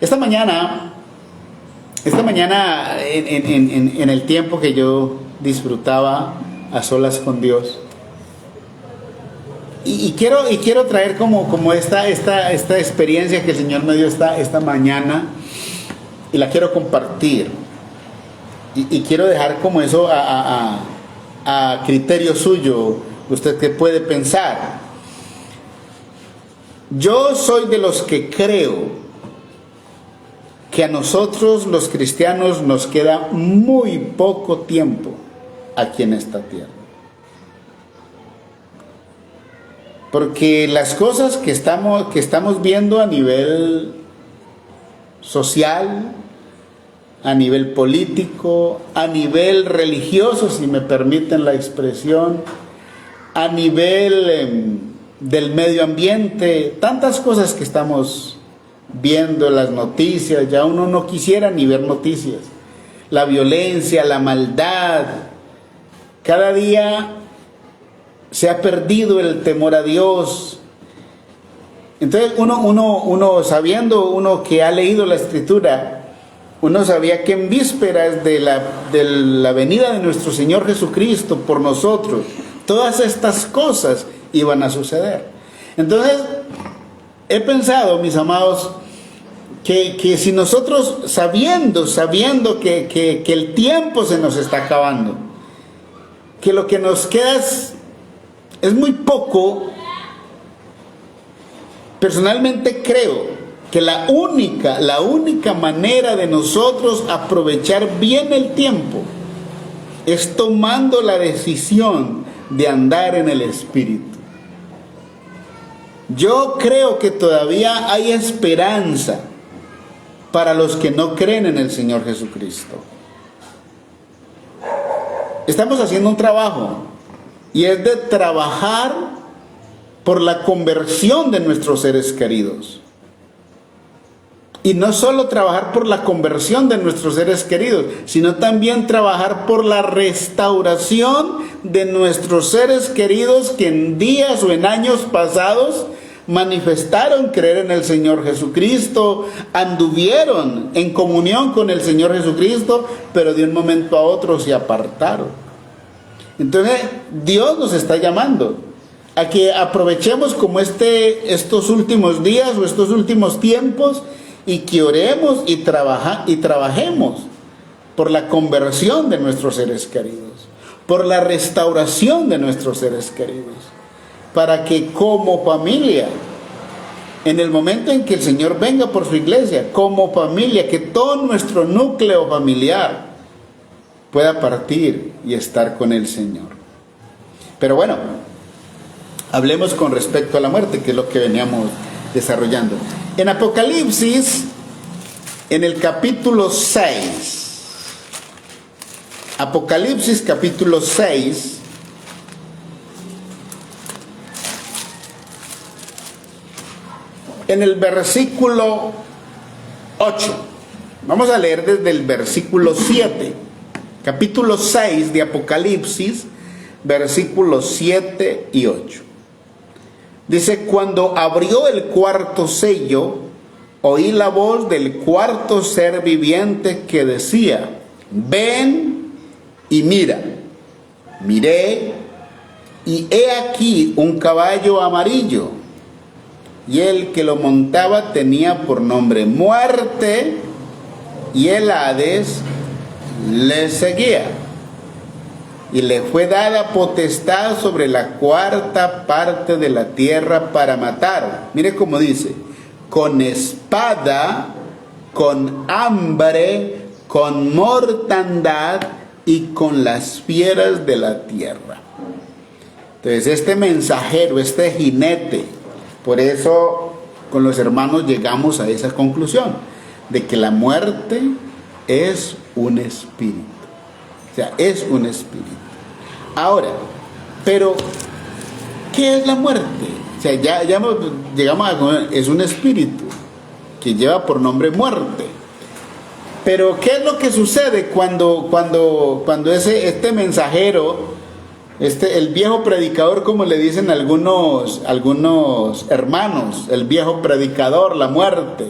D: Esta mañana en el tiempo que yo disfrutaba a solas con Dios, y quiero traer como esta experiencia que el Señor me dio esta mañana, y la quiero compartir, y quiero dejar como eso a criterio suyo, usted que puede pensar. Yo soy de los que creo que a nosotros los cristianos nos queda muy poco tiempo aquí en esta tierra. Porque las cosas que estamos viendo a nivel social, a nivel político, a nivel religioso, si me permiten la expresión, a nivel del medio ambiente, tantas cosas que estamos viendo en las noticias, ya uno no quisiera ni ver noticias. La violencia, la maldad, cada día se ha perdido el temor a Dios. Entonces uno sabiendo, uno que ha leído la Escritura, uno sabía que en vísperas de la venida de nuestro Señor Jesucristo por nosotros, todas estas cosas iban a suceder. Entonces he pensado, mis amados, que si nosotros sabiendo que el tiempo se nos está acabando, que lo que nos queda es muy poco, personalmente creo que la única manera de nosotros aprovechar bien el tiempo es tomando la decisión de andar en el Espíritu. Yo creo que todavía hay esperanza para los que no creen en el Señor Jesucristo. Estamos haciendo un trabajo, y es de trabajar por la conversión de nuestros seres queridos. Y no solo trabajar por la conversión de nuestros seres queridos, sino también trabajar por la restauración de nuestros seres queridos que en días o en años pasados manifestaron creer en el Señor Jesucristo, anduvieron en comunión con el Señor Jesucristo, pero de un momento a otro se apartaron. Entonces Dios nos está llamando a que aprovechemos como estos últimos días o estos últimos tiempos, y que oremos y trabajemos por la conversión de nuestros seres queridos, por la restauración de nuestros seres queridos, para que como familia, en el momento en que el Señor venga por su iglesia, como familia, que todo nuestro núcleo familiar pueda partir y estar con el Señor. Pero bueno, hablemos con respecto a la muerte, que es lo que veníamos desarrollando. En Apocalipsis, en el capítulo 6, Apocalipsis capítulo 6, en el versículo 8, vamos a leer desde el versículo 7, capítulo 6 de Apocalipsis, versículos 7 y 8. Dice: cuando abrió el cuarto sello, oí la voz del cuarto ser viviente que decía: ven y mira. Miré, y he aquí un caballo amarillo, y el que lo montaba tenía por nombre Muerte, y el Hades le seguía. Y le fue dada potestad sobre la cuarta parte de la tierra para matar. Mire cómo dice: con espada, con hambre, con mortandad y con las fieras de la tierra. Entonces este mensajero, este jinete, por eso con los hermanos llegamos a esa conclusión, de que la muerte es un espíritu. O sea, es un espíritu. Ahora, pero, ¿qué es la muerte? O sea, ya llegamos a... es un espíritu que lleva por nombre muerte. Pero, ¿qué es lo que sucede cuando este mensajero, el viejo predicador, como le dicen algunos hermanos, el viejo predicador, la muerte?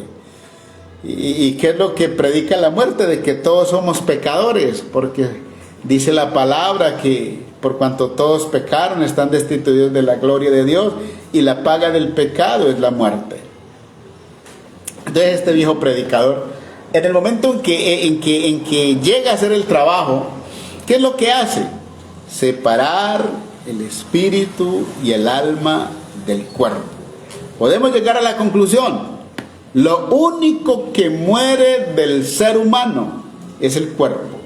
D: ¿Y qué es lo que predica la muerte? De que todos somos pecadores, porque dice la palabra que por cuanto todos pecaron están destituidos de la gloria de Dios, y la paga del pecado es la muerte. Entonces este viejo predicador, en el momento en que llega a hacer el trabajo, ¿qué es lo que hace? Separar el espíritu y el alma del cuerpo. Podemos llegar a la conclusión: lo único que muere del ser humano es el cuerpo.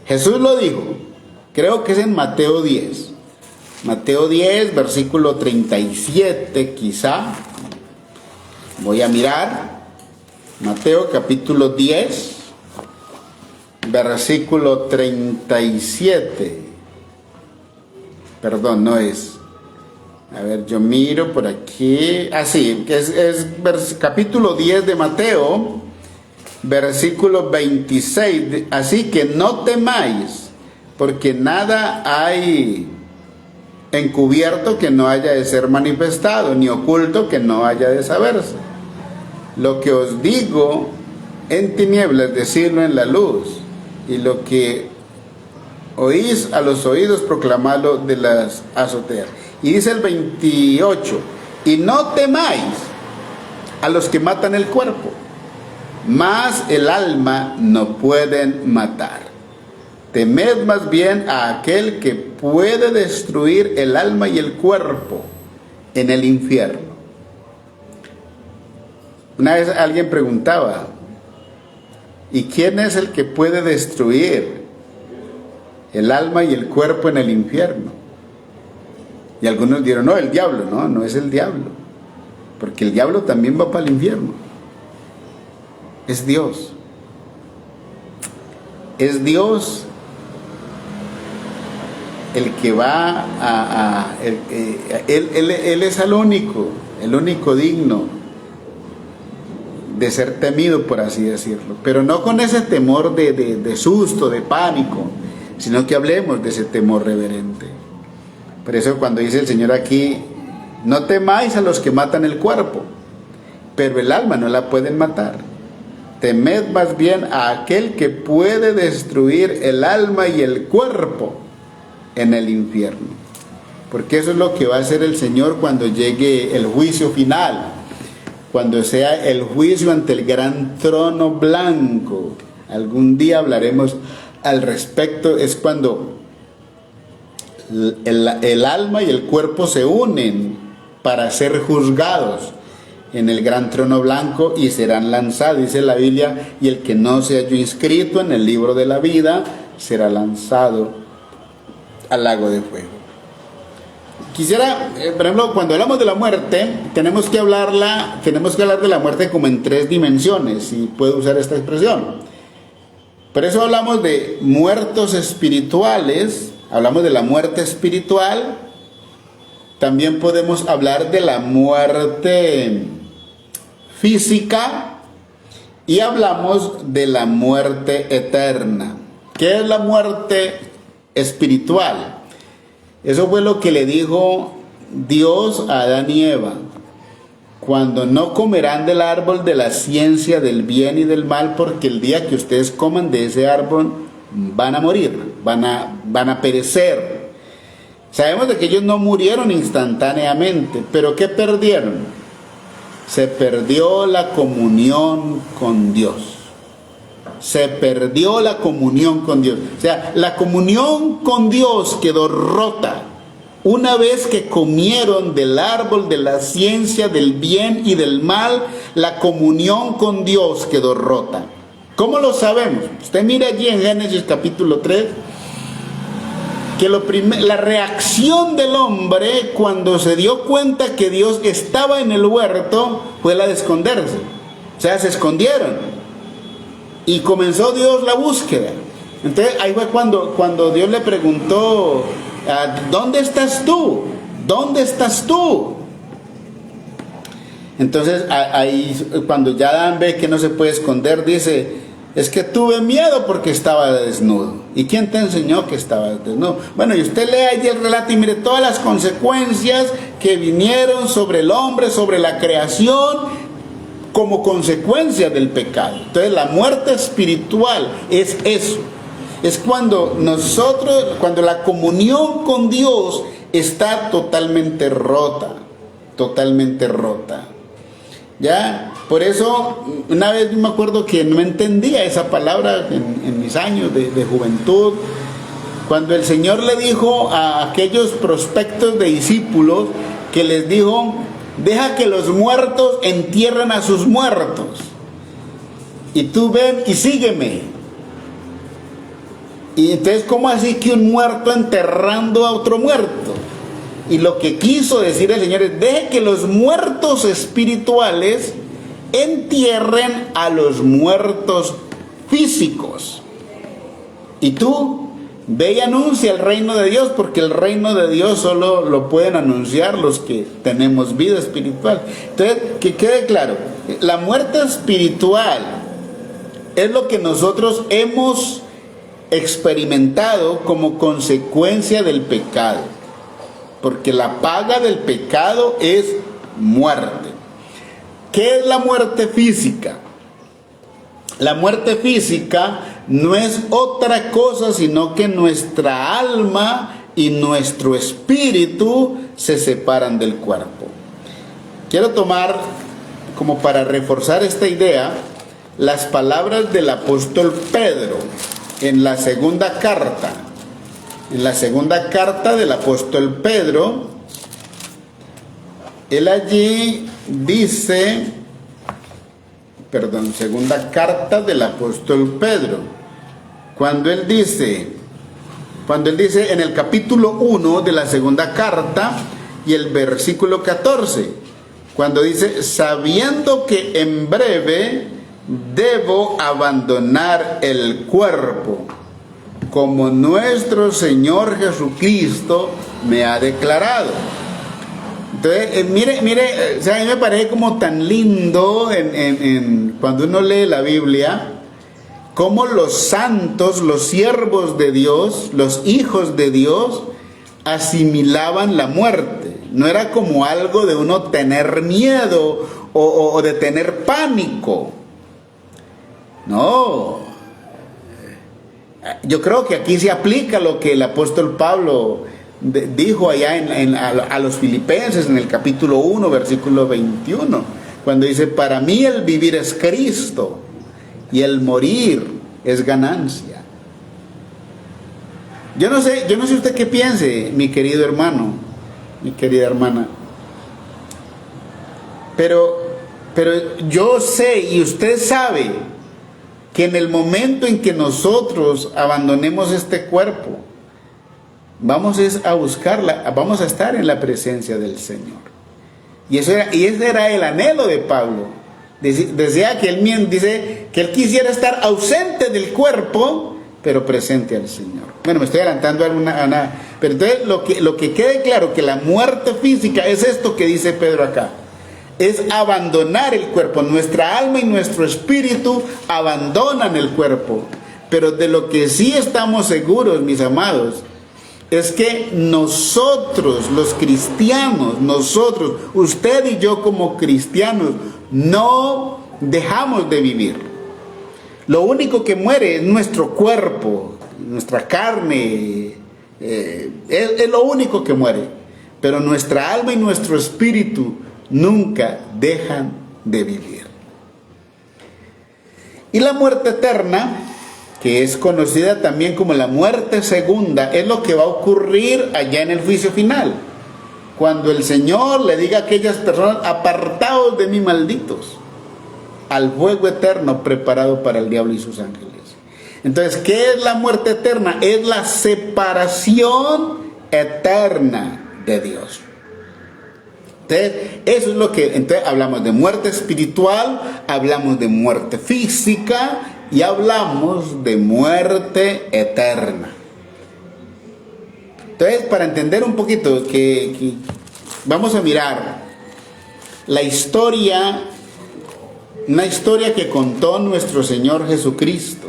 D: Jesús lo dijo, creo que es en Mateo 10. Mateo 10, versículo 37 quizá. Voy a mirar. Mateo capítulo 10, versículo 37. Perdón, no es. A ver, yo miro por aquí. Sí, es capítulo 10 de Mateo, versículo 26. Así que no temáis, porque nada hay encubierto que no haya de ser manifestado, ni oculto que no haya de saberse. Lo que os digo en tinieblas, decidlo en la luz, y lo que oís a los oídos, proclamadlo de las azoteas. Y dice el 28, y no temáis a los que matan el cuerpo, mas el alma no pueden matar. Temed más bien a aquel que puede destruir el alma y el cuerpo en el infierno. Una vez alguien preguntaba, ¿y quién es el que puede destruir el alma y el cuerpo en el infierno? Y algunos dijeron, no, el diablo. No, no es el diablo, porque el diablo también va para el infierno. Es Dios. Es Dios el que va Él es el único digno de ser temido, por así decirlo, pero no con ese temor de susto, de pánico, sino que hablemos de ese temor reverente. Por eso cuando dice el Señor aquí, no temáis a los que matan el cuerpo, pero el alma no la pueden matar. Temed más bien a aquel que puede destruir el alma y el cuerpo en el infierno, porque eso es lo que va a hacer el Señor cuando llegue el juicio final, cuando sea el juicio ante el gran trono blanco. Algún día hablaremos al respecto. Es cuando el alma y el cuerpo se unen para ser juzgados en el gran trono blanco y serán lanzados, dice la Biblia, y el que no se haya inscrito en el libro de la vida será lanzado al lago de fuego. Quisiera, por ejemplo, cuando hablamos de la muerte, tenemos que hablar de la muerte como en tres dimensiones, si puedo usar esta expresión. Por eso hablamos de muertos espirituales, hablamos de la muerte espiritual. También podemos hablar de la muerte física y hablamos de la muerte eterna. ¿Qué es la muerte espiritual? Eso fue lo que le dijo Dios a Adán y Eva: cuando no comerán del árbol de la ciencia del bien y del mal, porque el día que ustedes coman de ese árbol van a morir, van a perecer. Sabemos de que ellos no murieron instantáneamente, pero ¿qué perdieron? Se perdió la comunión con Dios. Se perdió la comunión con Dios. O sea, la comunión con Dios quedó rota una vez que comieron del árbol de la ciencia del bien y del mal. La comunión con Dios quedó rota. ¿Cómo lo sabemos? Usted mira allí en Génesis capítulo 3 que la reacción del hombre cuando se dio cuenta que Dios estaba en el huerto fue la de esconderse. O sea, se escondieron y comenzó Dios la búsqueda. Entonces ahí fue cuando Dios le preguntó: ¿dónde estás tú? ¿Dónde estás tú? Entonces ahí cuando ya Adán ve que no se puede esconder, dice: es que tuve miedo porque estaba desnudo. ¿Y quién te enseñó que estaba desnudo? Bueno, y usted lee ahí el relato y mire todas las consecuencias que vinieron sobre el hombre, sobre la creación, como consecuencia del pecado. Entonces la muerte espiritual es eso. Es cuando cuando la comunión con Dios está totalmente rota. Totalmente rota. ¿Ya? Por eso, una vez me acuerdo que no entendía esa palabra en mis años de juventud, cuando el Señor le dijo a aquellos prospectos de discípulos, que les dijo: deja que los muertos entierren a sus muertos, y tú ven y sígueme. Y entonces, ¿cómo así que un muerto enterrando a otro muerto? Y lo que quiso decir el Señor es: deje que los muertos espirituales entierren a los muertos físicos. Y tú ve y anuncia el reino de Dios, porque el reino de Dios solo lo pueden anunciar los que tenemos vida espiritual. Entonces, que quede claro, la muerte espiritual es lo que nosotros hemos experimentado como consecuencia del pecado. Porque la paga del pecado es muerte. ¿Qué es la muerte física? La muerte física no es otra cosa sino que nuestra alma y nuestro espíritu se separan del cuerpo. Quiero tomar, como para reforzar esta idea, las palabras del apóstol Pedro en la segunda carta. En la segunda carta del apóstol Pedro, él allí dice, segunda carta del apóstol Pedro, cuando él dice en el capítulo 1 de la segunda carta y el versículo 14, cuando dice: sabiendo que en breve debo abandonar el cuerpo, como nuestro Señor Jesucristo me ha declarado. Entonces, mire, o sea, a mí me parece como tan lindo cuando uno lee la Biblia, cómo los santos, los siervos de Dios, los hijos de Dios, asimilaban la muerte. No era como algo de uno tener miedo o de tener pánico. No. Yo creo que aquí se aplica lo que el apóstol Pablo dijo allá a los filipenses en el capítulo 1, versículo 21, cuando dice: para mí el vivir es Cristo y el morir es ganancia. Yo no sé usted qué piense, mi querido hermano, mi querida hermana, pero yo sé y usted sabe que en el momento en que nosotros abandonemos este cuerpo, vamos a buscarla, vamos a estar en la presencia del Señor. Y ese era el anhelo de Pablo. Decía que él quisiera estar ausente del cuerpo, pero presente al Señor. Bueno, me estoy adelantando pero entonces lo que quede claro, que la muerte física es esto que dice Pedro acá. Es abandonar el cuerpo. Nuestra alma y nuestro espíritu abandonan el cuerpo. Pero de lo que sí estamos seguros, mis amados, es que nosotros, los cristianos, usted y yo como cristianos, no dejamos de vivir. Lo único que muere es nuestro cuerpo, nuestra carne, Es lo único que muere. Pero nuestra alma y nuestro espíritu nunca dejan de vivir. Y la muerte eterna, que es conocida también como la muerte segunda, es lo que va a ocurrir allá en el juicio final. Cuando el Señor le diga a aquellas personas: apartaos de mí, malditos, al fuego eterno preparado para el diablo y sus ángeles. Entonces, ¿qué es la muerte eterna? Es la separación eterna de Dios. Entonces, eso es lo que... Entonces, hablamos de muerte espiritual, hablamos de muerte física y hablamos de muerte eterna. Entonces, para entender un poquito, que vamos a mirar la historia, una historia que contó nuestro Señor Jesucristo,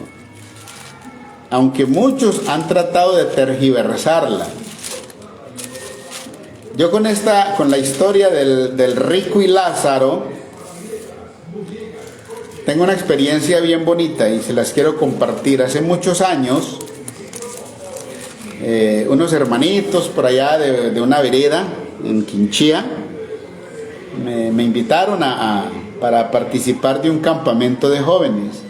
D: aunque muchos han tratado de tergiversarla. Yo con la historia del rico y Lázaro, tengo una experiencia bien bonita y se las quiero compartir. Hace muchos años, unos hermanitos por allá de una vereda en Quinchía me invitaron para participar de un campamento de jóvenes.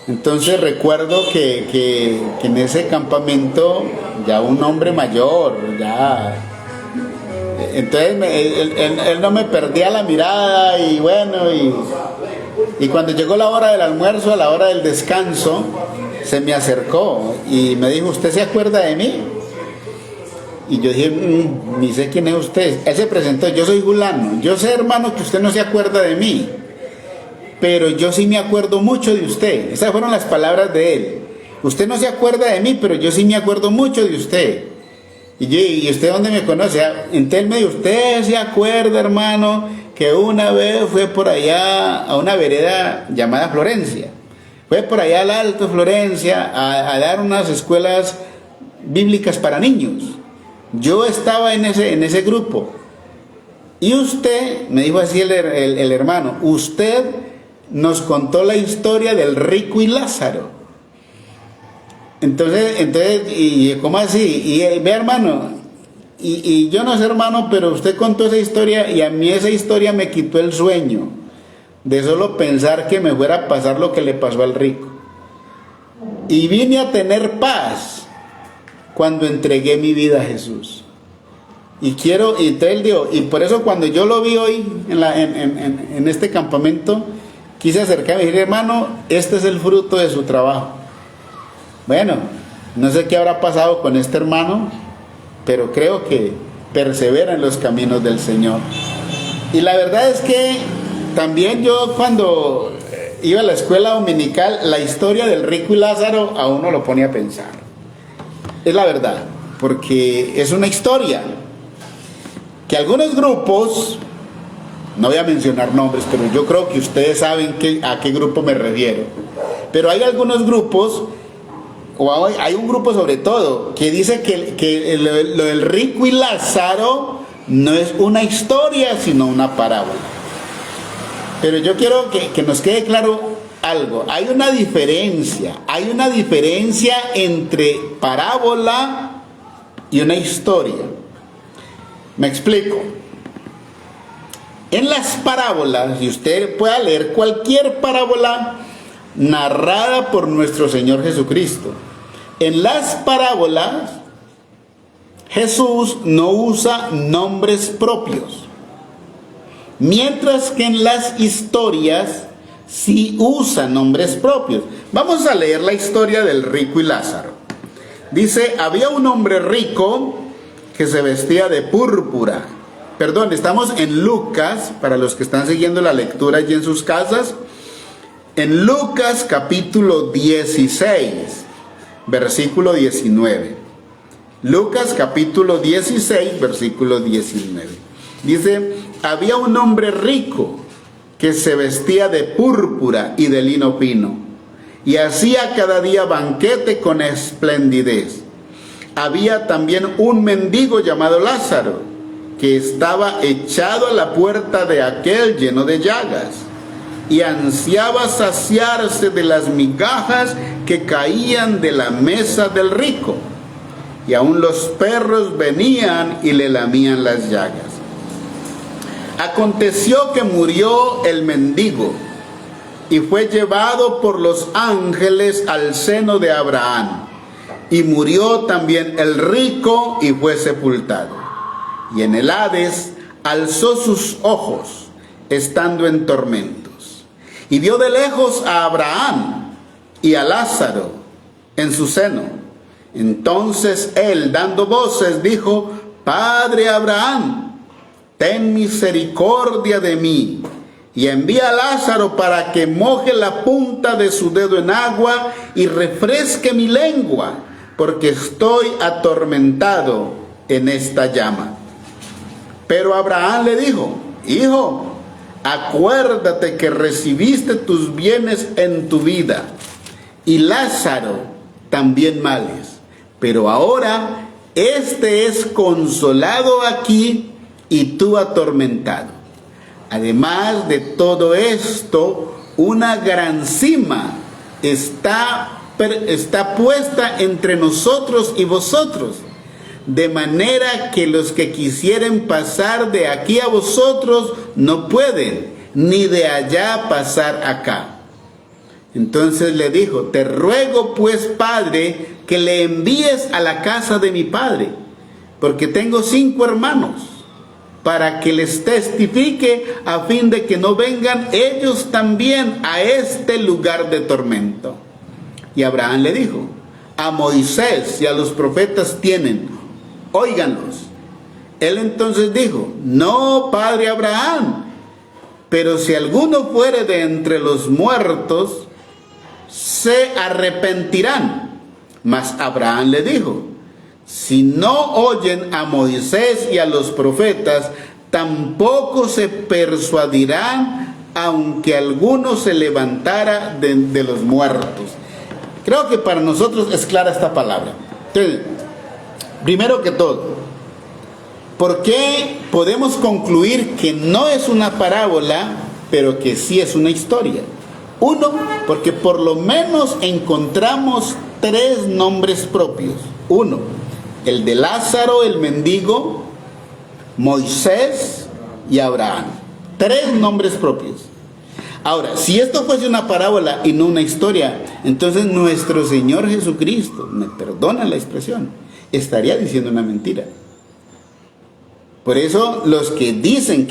D: Entonces recuerdo que en ese campamento, ya un hombre mayor, entonces él no me perdía la mirada, y bueno, y cuando llegó la hora del almuerzo, a la hora del descanso, se me acercó y me dijo: ¿usted se acuerda de mí? Y yo dije: ni sé quién es usted. Él se presentó: yo soy fulano, yo sé, hermano, que usted no se acuerda de mí, pero yo sí me acuerdo mucho de usted. Esas fueron las palabras de él. Usted no se acuerda de mí, pero yo sí me acuerdo mucho de usted. Y yo: ¿y usted dónde me conoce? Entonces me dijo: ¿usted se acuerda, hermano, que una vez fue por allá a una vereda llamada Florencia? Fue por allá al Alto Florencia a dar unas escuelas bíblicas para niños. Yo estaba en ese grupo. Y usted, me dijo así el hermano, usted nos contó la historia del rico y Lázaro. Entonces, ¿y cómo así? Y ve, hermano, y yo no sé, hermano, pero usted contó esa historia y a mí esa historia me quitó el sueño de solo pensar que me fuera a pasar lo que le pasó al rico. Y vine a tener paz cuando entregué mi vida a Jesús. Y entonces él dijo, y por eso cuando yo lo vi hoy en este campamento, quise acercarme y decir: hermano, este es el fruto de su trabajo. Bueno, no sé qué habrá pasado con este hermano, pero creo que persevera en los caminos del Señor. Y la verdad es que también yo, cuando iba a la escuela dominical, la historia del rico y Lázaro a uno lo pone a pensar. Es la verdad, porque es una historia que algunos grupos, no voy a mencionar nombres, pero yo creo que ustedes saben a qué grupo me refiero. Pero hay algunos grupos, o hay un grupo sobre todo, que dice que lo del rico y Lázaro no es una historia, sino una parábola. Pero yo quiero que nos quede claro algo. Hay una diferencia entre parábola y una historia. Me explico. En las parábolas, y usted pueda leer cualquier parábola narrada por nuestro Señor Jesucristo, en las parábolas Jesús no usa nombres propios, mientras que en las historias sí usa nombres propios. Vamos a leer la historia del rico y Lázaro. Dice: había un hombre rico que se vestía de púrpura. Perdón, estamos en Lucas, para los que están siguiendo la lectura allí en sus casas. En Lucas capítulo 16, versículo 19. Lucas capítulo 16, versículo 19. Dice: había un hombre rico que se vestía de púrpura y de lino fino, y hacía cada día banquete con esplendidez. Había también un mendigo llamado Lázaro, que estaba echado a la puerta de aquel lleno de llagas, y ansiaba saciarse de las migajas que caían de la mesa del rico. y aún los perros venían y le lamían las llagas. Aconteció que murió el mendigo y fue llevado por los ángeles al seno de Abraham. Y murió también el rico y fue sepultado. Y en el Hades alzó sus ojos, estando en tormentos, y vio de lejos a Abraham y a Lázaro en su seno. Entonces él, dando voces, dijo: Padre Abraham, ten misericordia de mí, y envía a Lázaro para que moje la punta de su dedo en agua y refresque mi lengua, porque estoy atormentado en esta llama. Pero Abraham le dijo: Hijo, acuérdate que recibiste tus bienes en tu vida, y Lázaro también males, pero ahora este es consolado aquí y tú atormentado. Además de todo esto, una gran cima está puesta entre nosotros y vosotros, de manera que los que quisieren pasar de aquí a vosotros no pueden, ni de allá pasar acá. Entonces le dijo: Te ruego pues, Padre, que le envíes a la casa de mi padre, porque tengo 5 hermanos, para que les testifique, a fin de que no vengan ellos también a este lugar de tormento. Y Abraham le dijo: A Moisés y a los profetas tienen, óiganlos. Él entonces dijo: No, padre Abraham, pero si alguno fuere de entre los muertos, se arrepentirán. Mas Abraham le dijo: Si no oyen a Moisés y a los profetas, tampoco se persuadirán, aunque alguno se levantara de los muertos. Creo que para nosotros es clara esta palabra. Entonces, primero que todo, ¿por qué podemos concluir que no es una parábola, pero que sí es una historia? Uno, porque por lo menos encontramos 3 nombres propios. Uno, el de Lázaro, el mendigo, Moisés y Abraham. 3 nombres propios. Ahora, si esto fuese una parábola y no una historia, entonces nuestro Señor Jesucristo, me perdona la expresión, estaría diciendo una mentira. Por eso los que dicen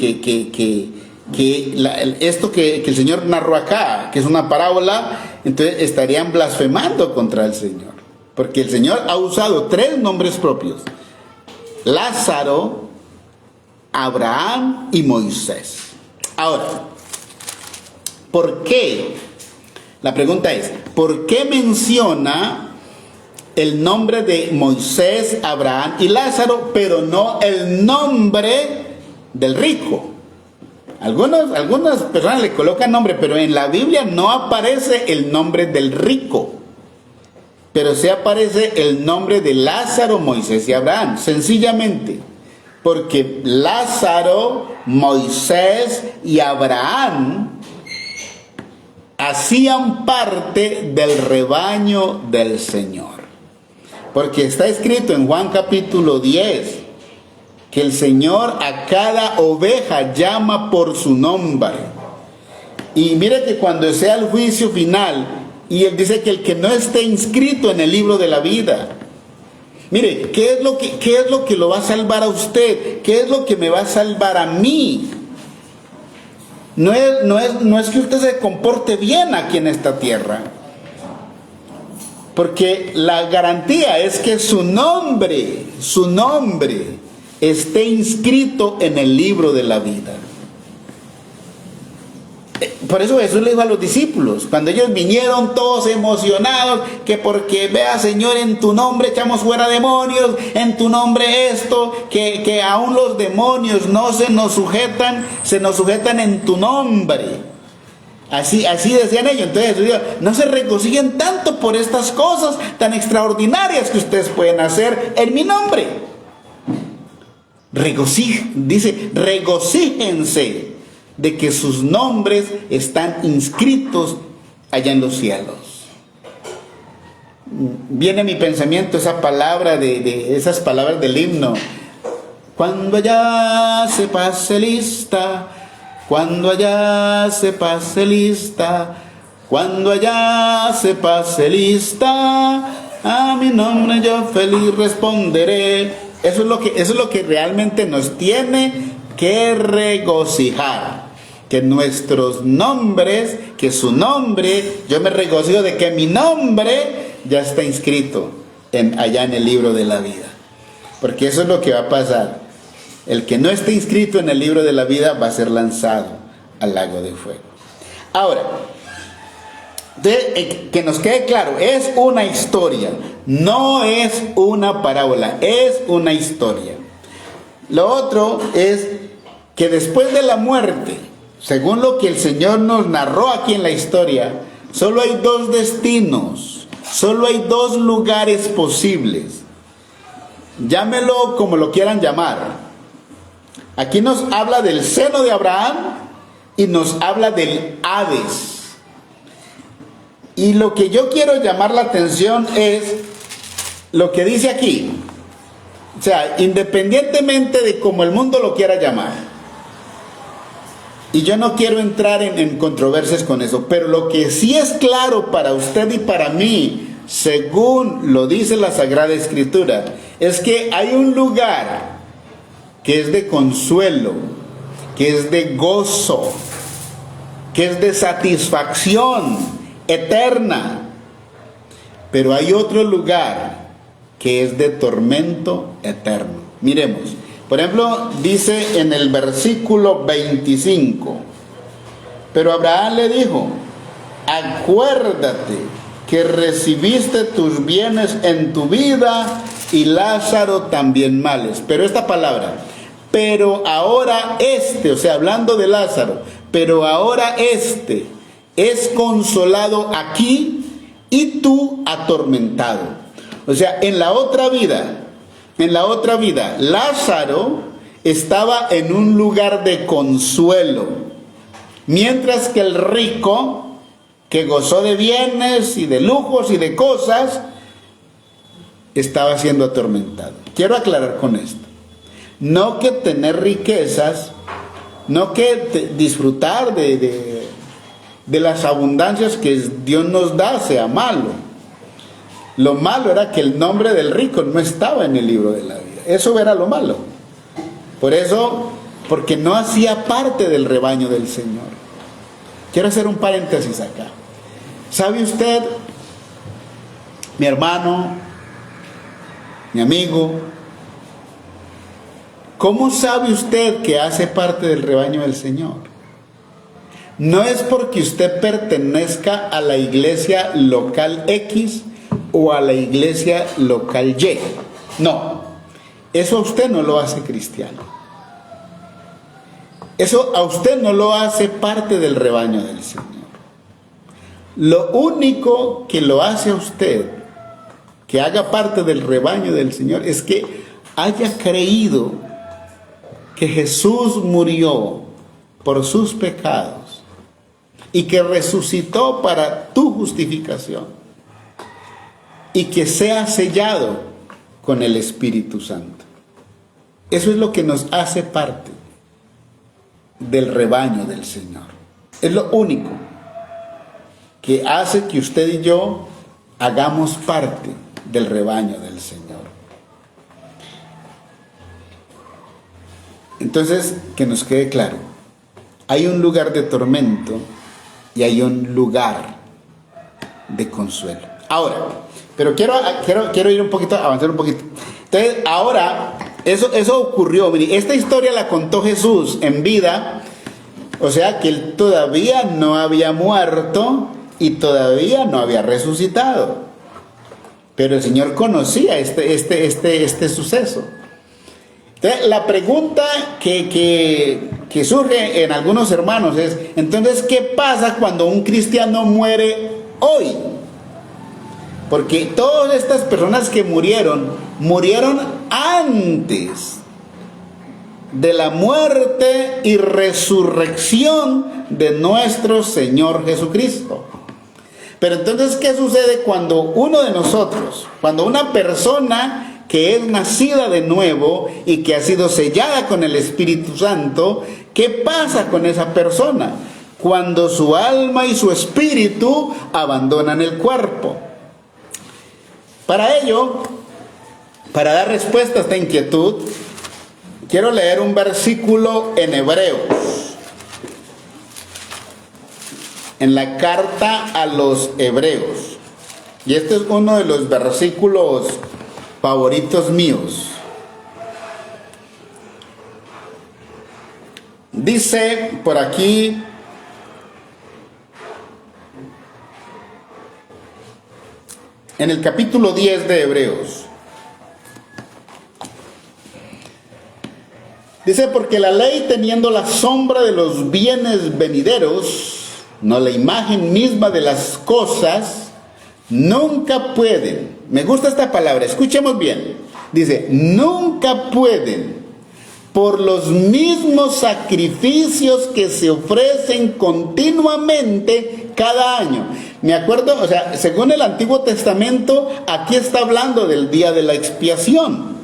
D: esto que el Señor narró acá, que es una parábola, entonces estarían blasfemando contra el Señor. Porque el Señor ha usado 3 nombres propios: Lázaro, Abraham y Moisés. Ahora, ¿por qué? La pregunta es: ¿por qué menciona el nombre de Moisés, Abraham y Lázaro, pero no el nombre del rico? Algunas personas le colocan nombre, pero en la Biblia no aparece el nombre del rico, pero sí aparece el nombre de Lázaro, Moisés y Abraham, sencillamente porque Lázaro, Moisés y Abraham hacían parte del rebaño del Señor. Porque está escrito en Juan capítulo 10 que el Señor a cada oveja llama por su nombre. Y mire que cuando sea el juicio final, y Él dice que el que no esté inscrito en el libro de la vida, mire, ¿qué es lo que lo va a salvar a usted? ¿Qué es lo que me va a salvar a mí? No es que usted se comporte bien aquí en esta tierra, porque la garantía es que su nombre esté inscrito en el libro de la vida. Por eso Jesús le dijo a los discípulos, cuando ellos vinieron todos emocionados, que porque vea, Señor, en tu nombre echamos fuera demonios, en tu nombre esto, que aún los demonios no se nos sujetan en tu nombre. Así decían ellos. Entonces Jesús dijo: no se regocijen tanto por estas cosas tan extraordinarias que ustedes pueden hacer en mi nombre. Dice, regocíjense de que sus nombres están inscritos allá en los cielos. viene a mi pensamiento esa palabra esas palabras del himno. Cuando allá se pase lista, cuando allá se pase lista, cuando allá se pase lista, a mi nombre yo feliz responderé. Eso es lo que realmente nos tiene que regocijar. Que nuestros nombres, que su nombre, yo me regocijo de que mi nombre ya está inscrito allá en el libro de la vida. Porque eso es lo que va a pasar. El que no esté inscrito en el libro de la vida va a ser lanzado al lago de fuego. Ahora, que nos quede claro, es una historia, no es una parábola, es una historia. Lo otro es que después de la muerte, según lo que el Señor nos narró aquí en la historia, solo hay dos destinos, solo hay dos lugares posibles. Llámelo como lo quieran llamar. Aquí nos habla del seno de Abraham y nos habla del Hades. Y lo que yo quiero llamar la atención es lo que dice aquí. O sea, independientemente de cómo el mundo lo quiera llamar. Y yo no quiero entrar en controversias con eso, pero lo que sí es claro para usted y para mí, según lo dice la Sagrada Escritura, es que hay un lugar que es de consuelo, que es de gozo, que es de satisfacción eterna. Pero hay otro lugar que es de tormento eterno. Miremos, por ejemplo, dice en el versículo 25, pero Abraham le dijo, acuérdate que recibiste tus bienes en tu vida y Lázaro también males. Pero esta palabra, pero ahora o sea, hablando de Lázaro, pero ahora es consolado aquí y tú atormentado. O sea, en la otra vida, Lázaro estaba en un lugar de consuelo, mientras que el rico, que gozó de bienes y de lujos y de cosas, estaba siendo atormentado. Quiero aclarar con esto. No que tener riquezas, no que disfrutar de las abundancias que Dios nos da sea malo. Lo malo era que el nombre del rico no estaba en el libro de la vida. Eso era lo malo. Por eso, porque no hacía parte del rebaño del Señor. Quiero hacer un paréntesis acá. ¿Sabe usted, mi hermano, mi amigo, cómo sabe usted que hace parte del rebaño del Señor? No es porque usted pertenezca a la iglesia local X o a la iglesia local Y. No, eso a usted no lo hace cristiano. Eso a usted no lo hace parte del rebaño del Señor. Lo único que lo hace a usted, que haga parte del rebaño del Señor, es que haya creído que Jesús murió por sus pecados y que resucitó para tu justificación y que sea sellado con el Espíritu Santo. Eso es lo que nos hace parte del rebaño del Señor. Es lo único que hace que usted y yo hagamos parte del rebaño del Señor. Entonces, que nos quede claro, hay un lugar de tormento y hay un lugar de consuelo. Ahora, pero quiero ir un poquito, avanzar un poquito. Entonces, ahora, eso ocurrió. Mire, esta historia la contó Jesús en vida, o sea que él todavía no había muerto y todavía no había resucitado. Pero el Señor conocía este suceso. Entonces, la pregunta que surge en algunos hermanos es, entonces, ¿qué pasa cuando un cristiano muere hoy? Porque todas estas personas que murieron antes de la muerte y resurrección de nuestro Señor Jesucristo. Pero entonces, ¿qué sucede cuando uno de nosotros, cuando una persona que es nacida de nuevo y que ha sido sellada con el Espíritu Santo, qué pasa con esa persona? Cuando su alma y su espíritu abandonan el cuerpo. Para ello, para dar respuesta a esta inquietud, quiero leer un versículo en Hebreos, en la carta a los Hebreos. Y este es uno de los versículos favoritos míos. Dice por aquí, en el capítulo 10 de Hebreos, dice: porque la ley, teniendo la sombra de los bienes venideros, no la imagen misma de las cosas, nunca pueden, me gusta esta palabra, escuchemos bien, dice, nunca pueden, por los mismos sacrificios que se ofrecen continuamente cada año. Me acuerdo, o sea, según el Antiguo Testamento, aquí está hablando del día de la expiación.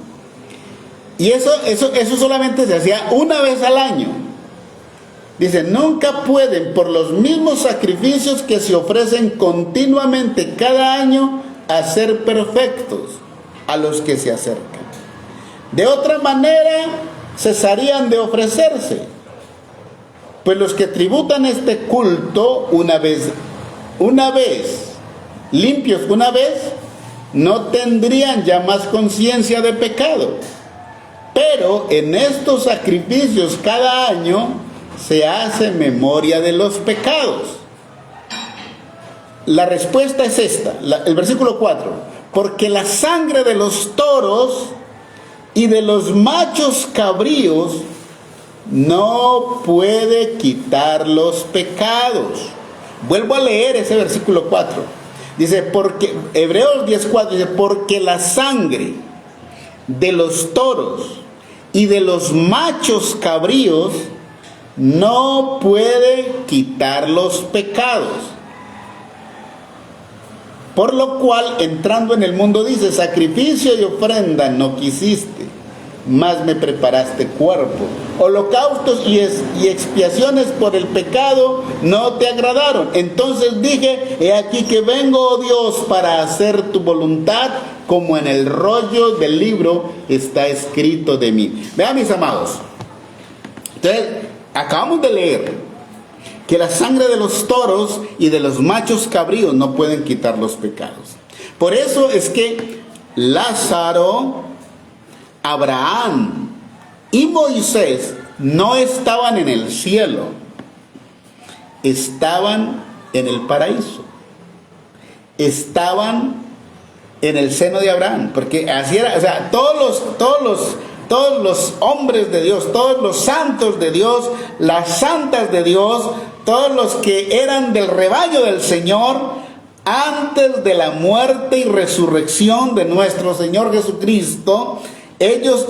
D: Y eso solamente se hacía una vez al año. Dice, nunca pueden, por los mismos sacrificios que se ofrecen continuamente cada año, hacer perfectos a los que se acercan. De otra manera, cesarían de ofrecerse, pues los que tributan este culto una vez, limpios una vez, no tendrían ya más conciencia de pecado. Pero en estos sacrificios cada año se hace memoria de los pecados. La respuesta es esta, el versículo 4. Porque la sangre de los toros y de los machos cabríos no puede quitar los pecados. Vuelvo a leer ese versículo 4. Dice, porque, Hebreos 10:4 dice, porque la sangre de los toros y de los machos cabríos no puede quitar los pecados. Por lo cual, entrando en el mundo, dice, sacrificio y ofrenda no quisiste, mas me preparaste cuerpo. Holocaustos y expiaciones por el pecado no te agradaron. Entonces dije, he aquí que vengo, oh Dios, para hacer tu voluntad, como en el rollo del libro está escrito de mí. Vean, mis amados. Entonces, acabamos de leer que la sangre de los toros y de los machos cabríos no pueden quitar los pecados. Por eso es que Lázaro, Abraham y Moisés no estaban en el cielo, estaban en el paraíso, estaban en el seno de Abraham, porque así era, o sea, todos los hombres de Dios, todos los santos de Dios, las santas de Dios, todos los que eran del rebaño del Señor, antes de la muerte y resurrección de nuestro Señor Jesucristo, ellos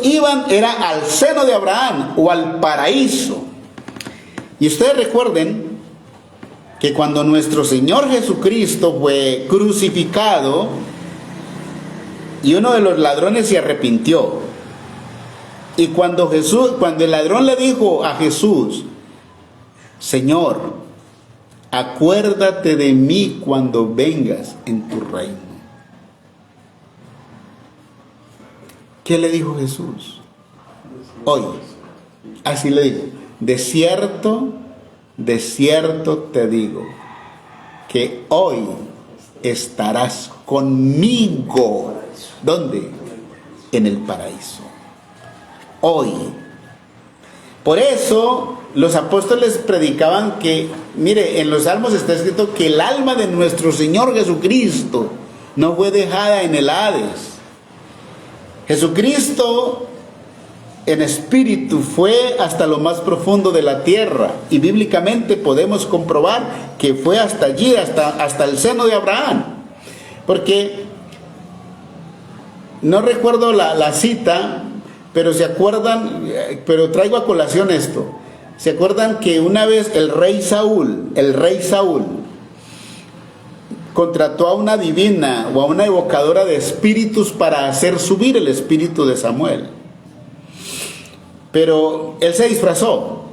D: era al seno de Abraham o al paraíso. Y ustedes recuerden que cuando nuestro Señor Jesucristo fue crucificado y uno de los ladrones se arrepintió, y cuando el ladrón le dijo a Jesús, Señor, acuérdate de mí cuando vengas en tu reino, ¿qué le dijo Jesús? Hoy, así le dijo, de cierto te digo, que hoy estarás conmigo. ¿Dónde? En el paraíso. Hoy. Por eso los apóstoles predicaban que, mire, en los Salmos está escrito que el alma de nuestro Señor Jesucristo no fue dejada en el Hades. Jesucristo en espíritu fue hasta lo más profundo de la tierra, y bíblicamente podemos comprobar que fue hasta allí, hasta el seno de Abraham. Porque no recuerdo la cita, pero se acuerdan, pero traigo a colación esto. ¿Se acuerdan que una vez el rey Saúl, contrató a una divina o a una evocadora de espíritus para hacer subir el espíritu de Samuel. Pero él se disfrazó.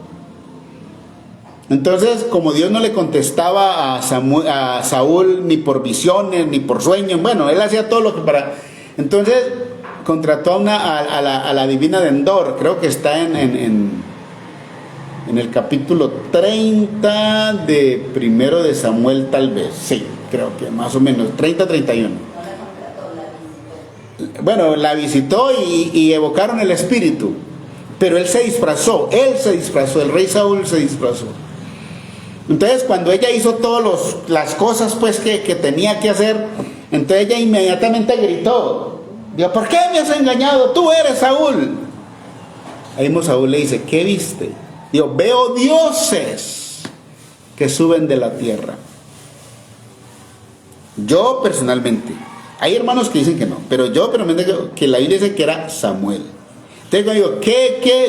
D: Entonces, como Dios no le contestaba a Saúl ni por visiones, ni por sueños, bueno, él hacía todo lo que para... Entonces, contrató a la divina de Endor, creo que está en el capítulo 30 de primero de Samuel, tal vez, sí, creo que más o menos, 30-31. Bueno, la visitó y evocaron el espíritu, pero él se disfrazó, el rey Saúl se disfrazó. Entonces, cuando ella hizo todas las cosas pues que tenía que hacer, entonces ella inmediatamente gritó, dijo, ¿por qué me has engañado? Tú eres Saúl. Ahí mismo Saúl le dice, ¿qué viste? Digo, veo dioses que suben de la tierra. Yo personalmente, hay hermanos que dicen que no, pero yo personalmente que la Biblia dice que era Samuel. Entonces digo,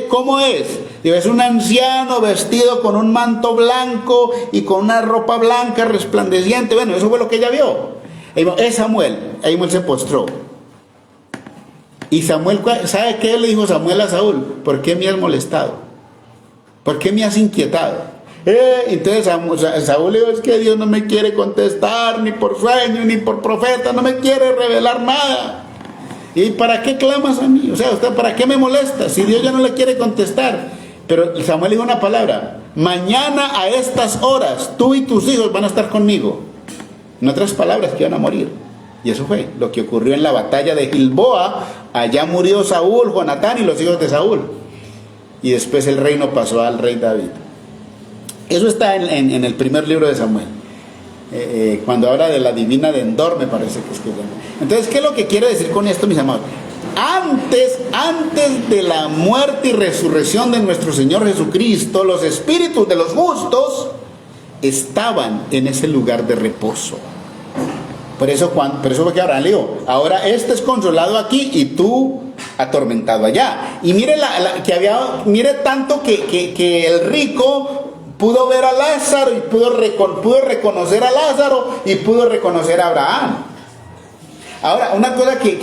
D: ¿cómo es? Digo, es un anciano vestido con un manto blanco y con una ropa blanca resplandeciente. Bueno, eso fue lo que ella vio. Ahí digo, es Samuel. Ahí Samuel se postró. Y Samuel, ¿sabe qué le dijo Samuel a Saúl? ¿Por qué me has molestado? ¿Por qué me has inquietado? Entonces Saúl le dijo, es que Dios no me quiere contestar, ni por sueño, ni por profeta, no me quiere revelar nada. ¿Y para qué clamas a mí? O sea, ¿usted para qué me molesta? Si Dios ya no le quiere contestar. Pero Samuel dijo una palabra, mañana a estas horas, tú y tus hijos van a estar conmigo. En otras palabras, que iban a morir. Y eso fue lo que ocurrió en la batalla de Gilboa. Allá murió Saúl, Jonatán y los hijos de Saúl. Y después el reino pasó al rey David. Eso está en el primer libro de Samuel. Cuando habla de la divina de Endor, me parece que es que... Entonces, ¿qué es lo que quiero decir con esto, mis amados? Antes de la muerte y resurrección de nuestro Señor Jesucristo, los espíritus de los justos estaban en ese lugar de reposo. Por eso fue que Abraham le dijo, ahora este es consolado aquí y tú atormentado allá. Y mire mire tanto que el rico pudo ver a Lázaro y pudo reconocer a Lázaro y pudo reconocer a Abraham. Ahora, una cosa que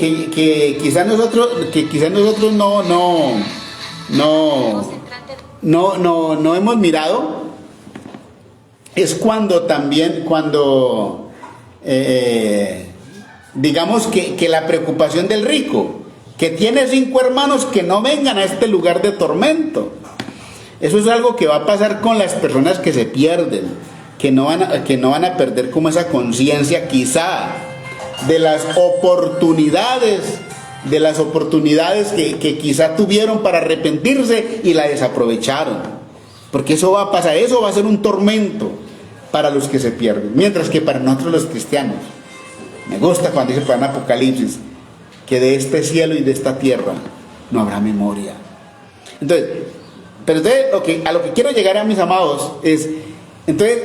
D: quizás nosotros no hemos mirado es cuando digamos que la preocupación del rico, que tiene 5 hermanos, que no vengan a este lugar de tormento. Eso es algo que va a pasar con las personas que se pierden, que no van a perder como esa conciencia quizá de las oportunidades que quizá tuvieron para arrepentirse y la desaprovecharon. Porque eso va a pasar, eso va a ser un tormento para los que se pierden. Mientras que para nosotros los cristianos, me gusta cuando dice para Apocalipsis, que de este cielo y de esta tierra no habrá memoria. Entonces, a lo que quiero llegar, a mis amados, es, entonces,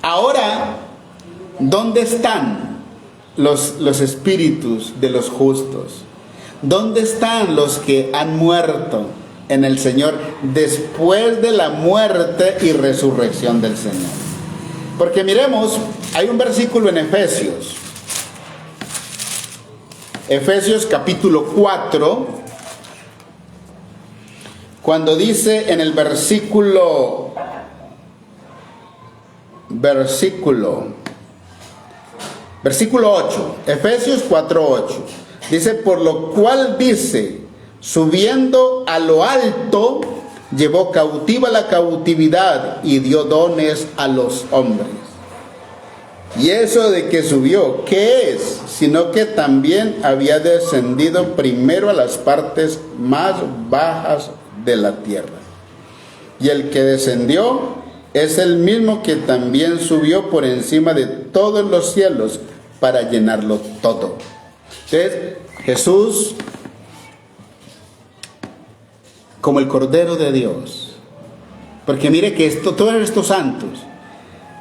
D: ahora, ¿dónde están los espíritus de los justos? ¿Dónde están los que han muerto en el Señor después de la muerte y resurrección del Señor? Porque miremos, hay un versículo en Efesios capítulo 4, cuando dice en el versículo 8, Efesios 4:8, dice, por lo cual dice, subiendo a lo alto, llevó cautiva la cautividad y dio dones a los hombres. Y eso de que subió, ¿qué es? Sino que también había descendido primero a las partes más bajas de la tierra. Y el que descendió es el mismo que también subió por encima de todos los cielos para llenarlo todo. Entonces, Jesús, como el Cordero de Dios, porque mire que todos estos santos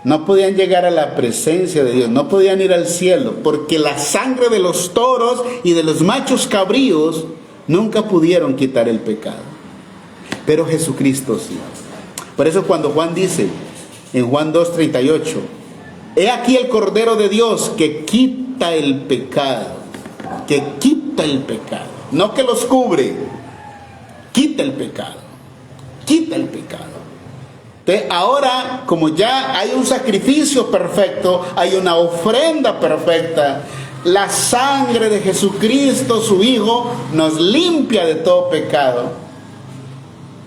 D: no podían llegar a la presencia de Dios, no podían ir al cielo, porque la sangre de los toros y de los machos cabríos nunca pudieron quitar el pecado. Pero Jesucristo sí. Por eso cuando Juan dice, en Juan 2:38, He aquí el Cordero de Dios que quita el pecado, que quita el pecado, no que los cubre, quita el pecado, quita el pecado. Entonces, ahora, como ya hay un sacrificio perfecto, hay una ofrenda perfecta, la sangre de Jesucristo, su Hijo, nos limpia de todo pecado.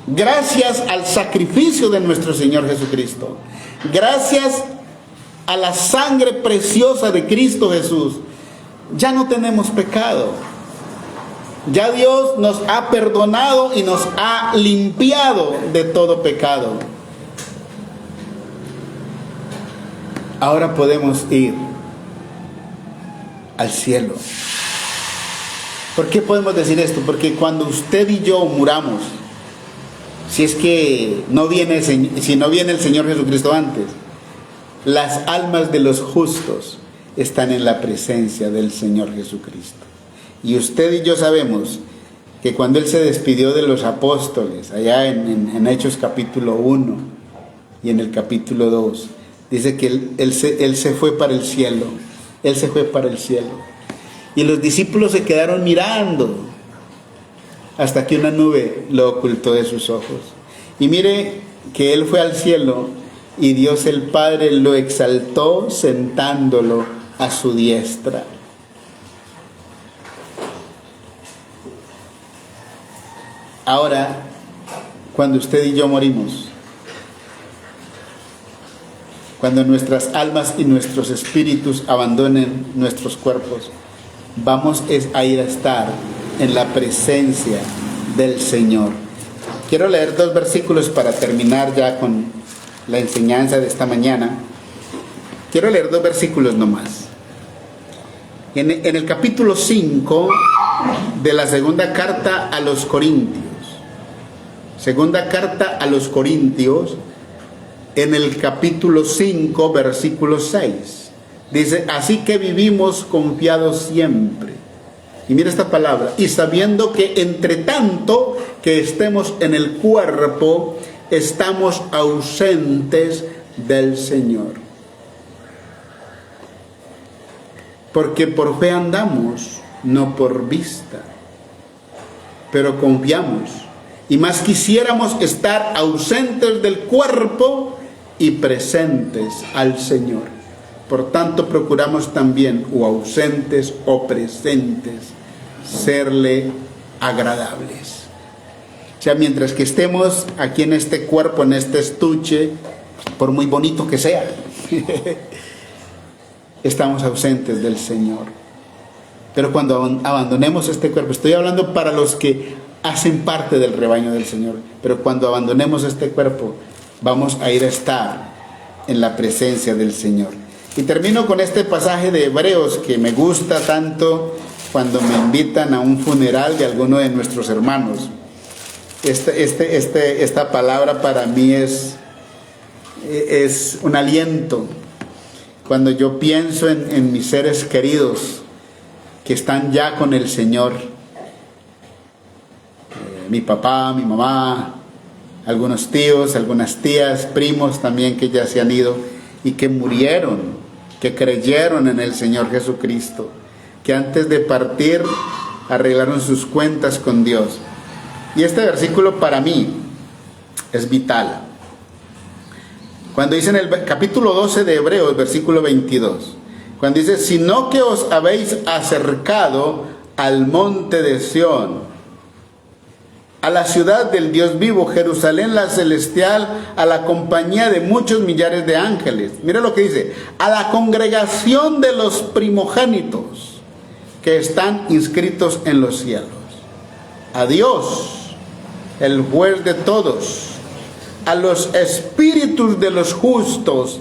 D: Gracias al sacrificio de nuestro Señor Jesucristo, gracias a la sangre preciosa de Cristo Jesús, ya no tenemos pecado. Ya Dios nos ha perdonado y nos ha limpiado de todo pecado. Ahora podemos ir al cielo. ¿Por qué podemos decir esto? Porque cuando usted y yo muramos, si es que si no viene el Señor Jesucristo antes, las almas de los justos están en la presencia del Señor Jesucristo. Y usted y yo sabemos que cuando Él se despidió de los apóstoles, allá en Hechos capítulo 1 y en el capítulo 2, dice que él se fue para el cielo. Él se fue para el cielo. Y los discípulos se quedaron mirando hasta que una nube lo ocultó de sus ojos. Y mire que Él fue al cielo y Dios el Padre lo exaltó sentándolo a su diestra. Ahora, cuando usted y yo morimos, cuando nuestras almas y nuestros espíritus abandonen nuestros cuerpos, vamos a ir a estar en la presencia del Señor. Quiero leer 2 versículos para terminar ya con la enseñanza de esta mañana. Quiero leer 2 versículos nomás. En el capítulo 5 de la segunda carta a los Corintios, segunda carta a los Corintios, en el capítulo 5, versículo 6, dice: así que vivimos confiados siempre. Y mira esta palabra: y sabiendo que entre tanto que estemos en el cuerpo, estamos ausentes del Señor. Porque por fe andamos, no por vista. Pero confiamos. Y más quisiéramos estar ausentes del cuerpo y presentes al Señor. Por tanto, procuramos también, o ausentes o presentes, serle agradables. O sea, mientras que estemos aquí en este cuerpo, en este estuche, por muy bonito que sea, estamos ausentes del Señor. Pero cuando abandonemos este cuerpo, estoy hablando para los que hacen parte del rebaño del Señor, pero cuando abandonemos este cuerpo, vamos a ir a estar en la presencia del Señor. Y termino con este pasaje de Hebreos que me gusta tanto cuando me invitan a un funeral de alguno de nuestros hermanos. Esta palabra para mí es un aliento. Cuando yo pienso en mis seres queridos que están ya con el Señor, mi papá, mi mamá, algunos tíos, algunas tías, primos también que ya se han ido y que murieron, que creyeron en el Señor Jesucristo, que antes de partir arreglaron sus cuentas con Dios. Y este versículo para mí es vital. Cuando dice en el capítulo 12 de Hebreos, versículo 22, cuando dice: sino que os habéis acercado al monte de Sión, a la ciudad del Dios vivo, Jerusalén la celestial, a la compañía de muchos millares de ángeles. Mira lo que dice: a la congregación de los primogénitos que están inscritos en los cielos, a Dios, el juez de todos, a los espíritus de los justos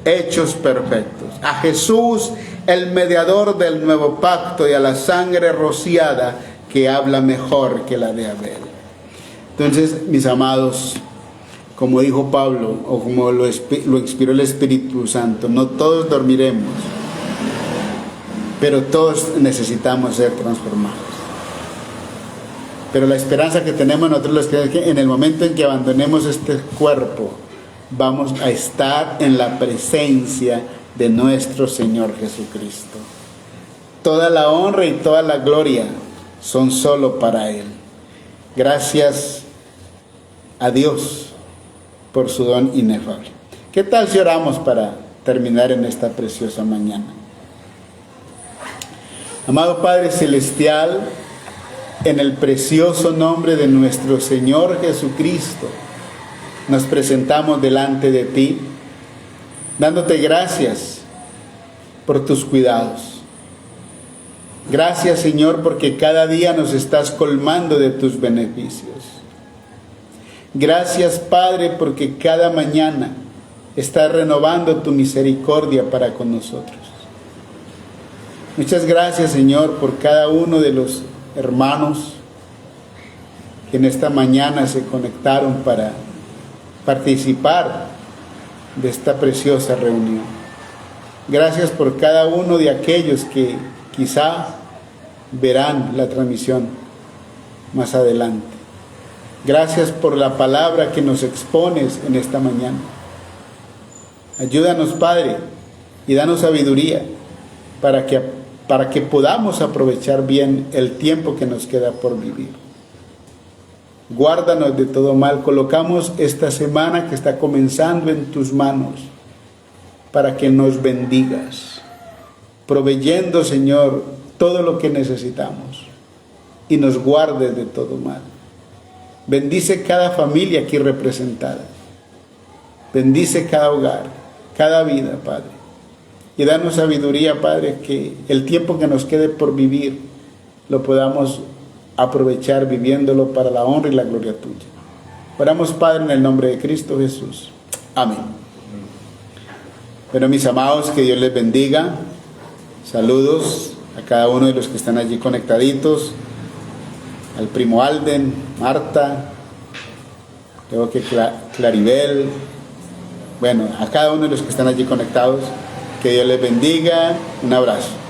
D: hechos perfectos, a Jesús, el mediador del nuevo pacto, y a la sangre rociada que habla mejor que la de Abel. Entonces, mis amados, como dijo Pablo, o como lo inspiró el Espíritu Santo, no todos dormiremos, pero todos necesitamos ser transformados. Pero la esperanza que tenemos nosotros es que en el momento en que abandonemos este cuerpo, vamos a estar en la presencia de nuestro Señor Jesucristo. Toda la honra y toda la gloria son solo para Él. Gracias a Dios por su don inefable. ¿Qué tal si oramos para terminar en esta preciosa mañana? Amado Padre Celestial, en el precioso nombre de nuestro Señor Jesucristo, nos presentamos delante de ti, dándote gracias por tus cuidados. Gracias, Señor, porque cada día nos estás colmando de tus beneficios. Gracias, Padre, porque cada mañana estás renovando tu misericordia para con nosotros. Muchas gracias, Señor, por cada uno de los hermanos que en esta mañana se conectaron para participar de esta preciosa reunión. Gracias por cada uno de aquellos que quizá verán la transmisión más adelante. Gracias por la palabra que nos expones en esta mañana. Ayúdanos, Padre, y danos sabiduría para que podamos aprovechar bien el tiempo que nos queda por vivir. Guárdanos de todo mal. Colocamos esta semana que está comenzando en tus manos para que nos bendigas, proveyendo, Señor, todo lo que necesitamos y nos guardes de todo mal. Bendice cada familia aquí representada. Bendice cada hogar, cada vida, Padre. Y danos sabiduría, Padre, que el tiempo que nos quede por vivir lo podamos aprovechar viviéndolo para la honra y la gloria tuya. Oramos, Padre, en el nombre de Cristo Jesús. Amén. Bueno, mis amados, que Dios les bendiga. Saludos a cada uno de los que están allí conectaditos. Al primo Alden, Marta, creo que Claribel. Bueno, a cada uno de los que están allí conectados. Que Dios les bendiga. Un abrazo.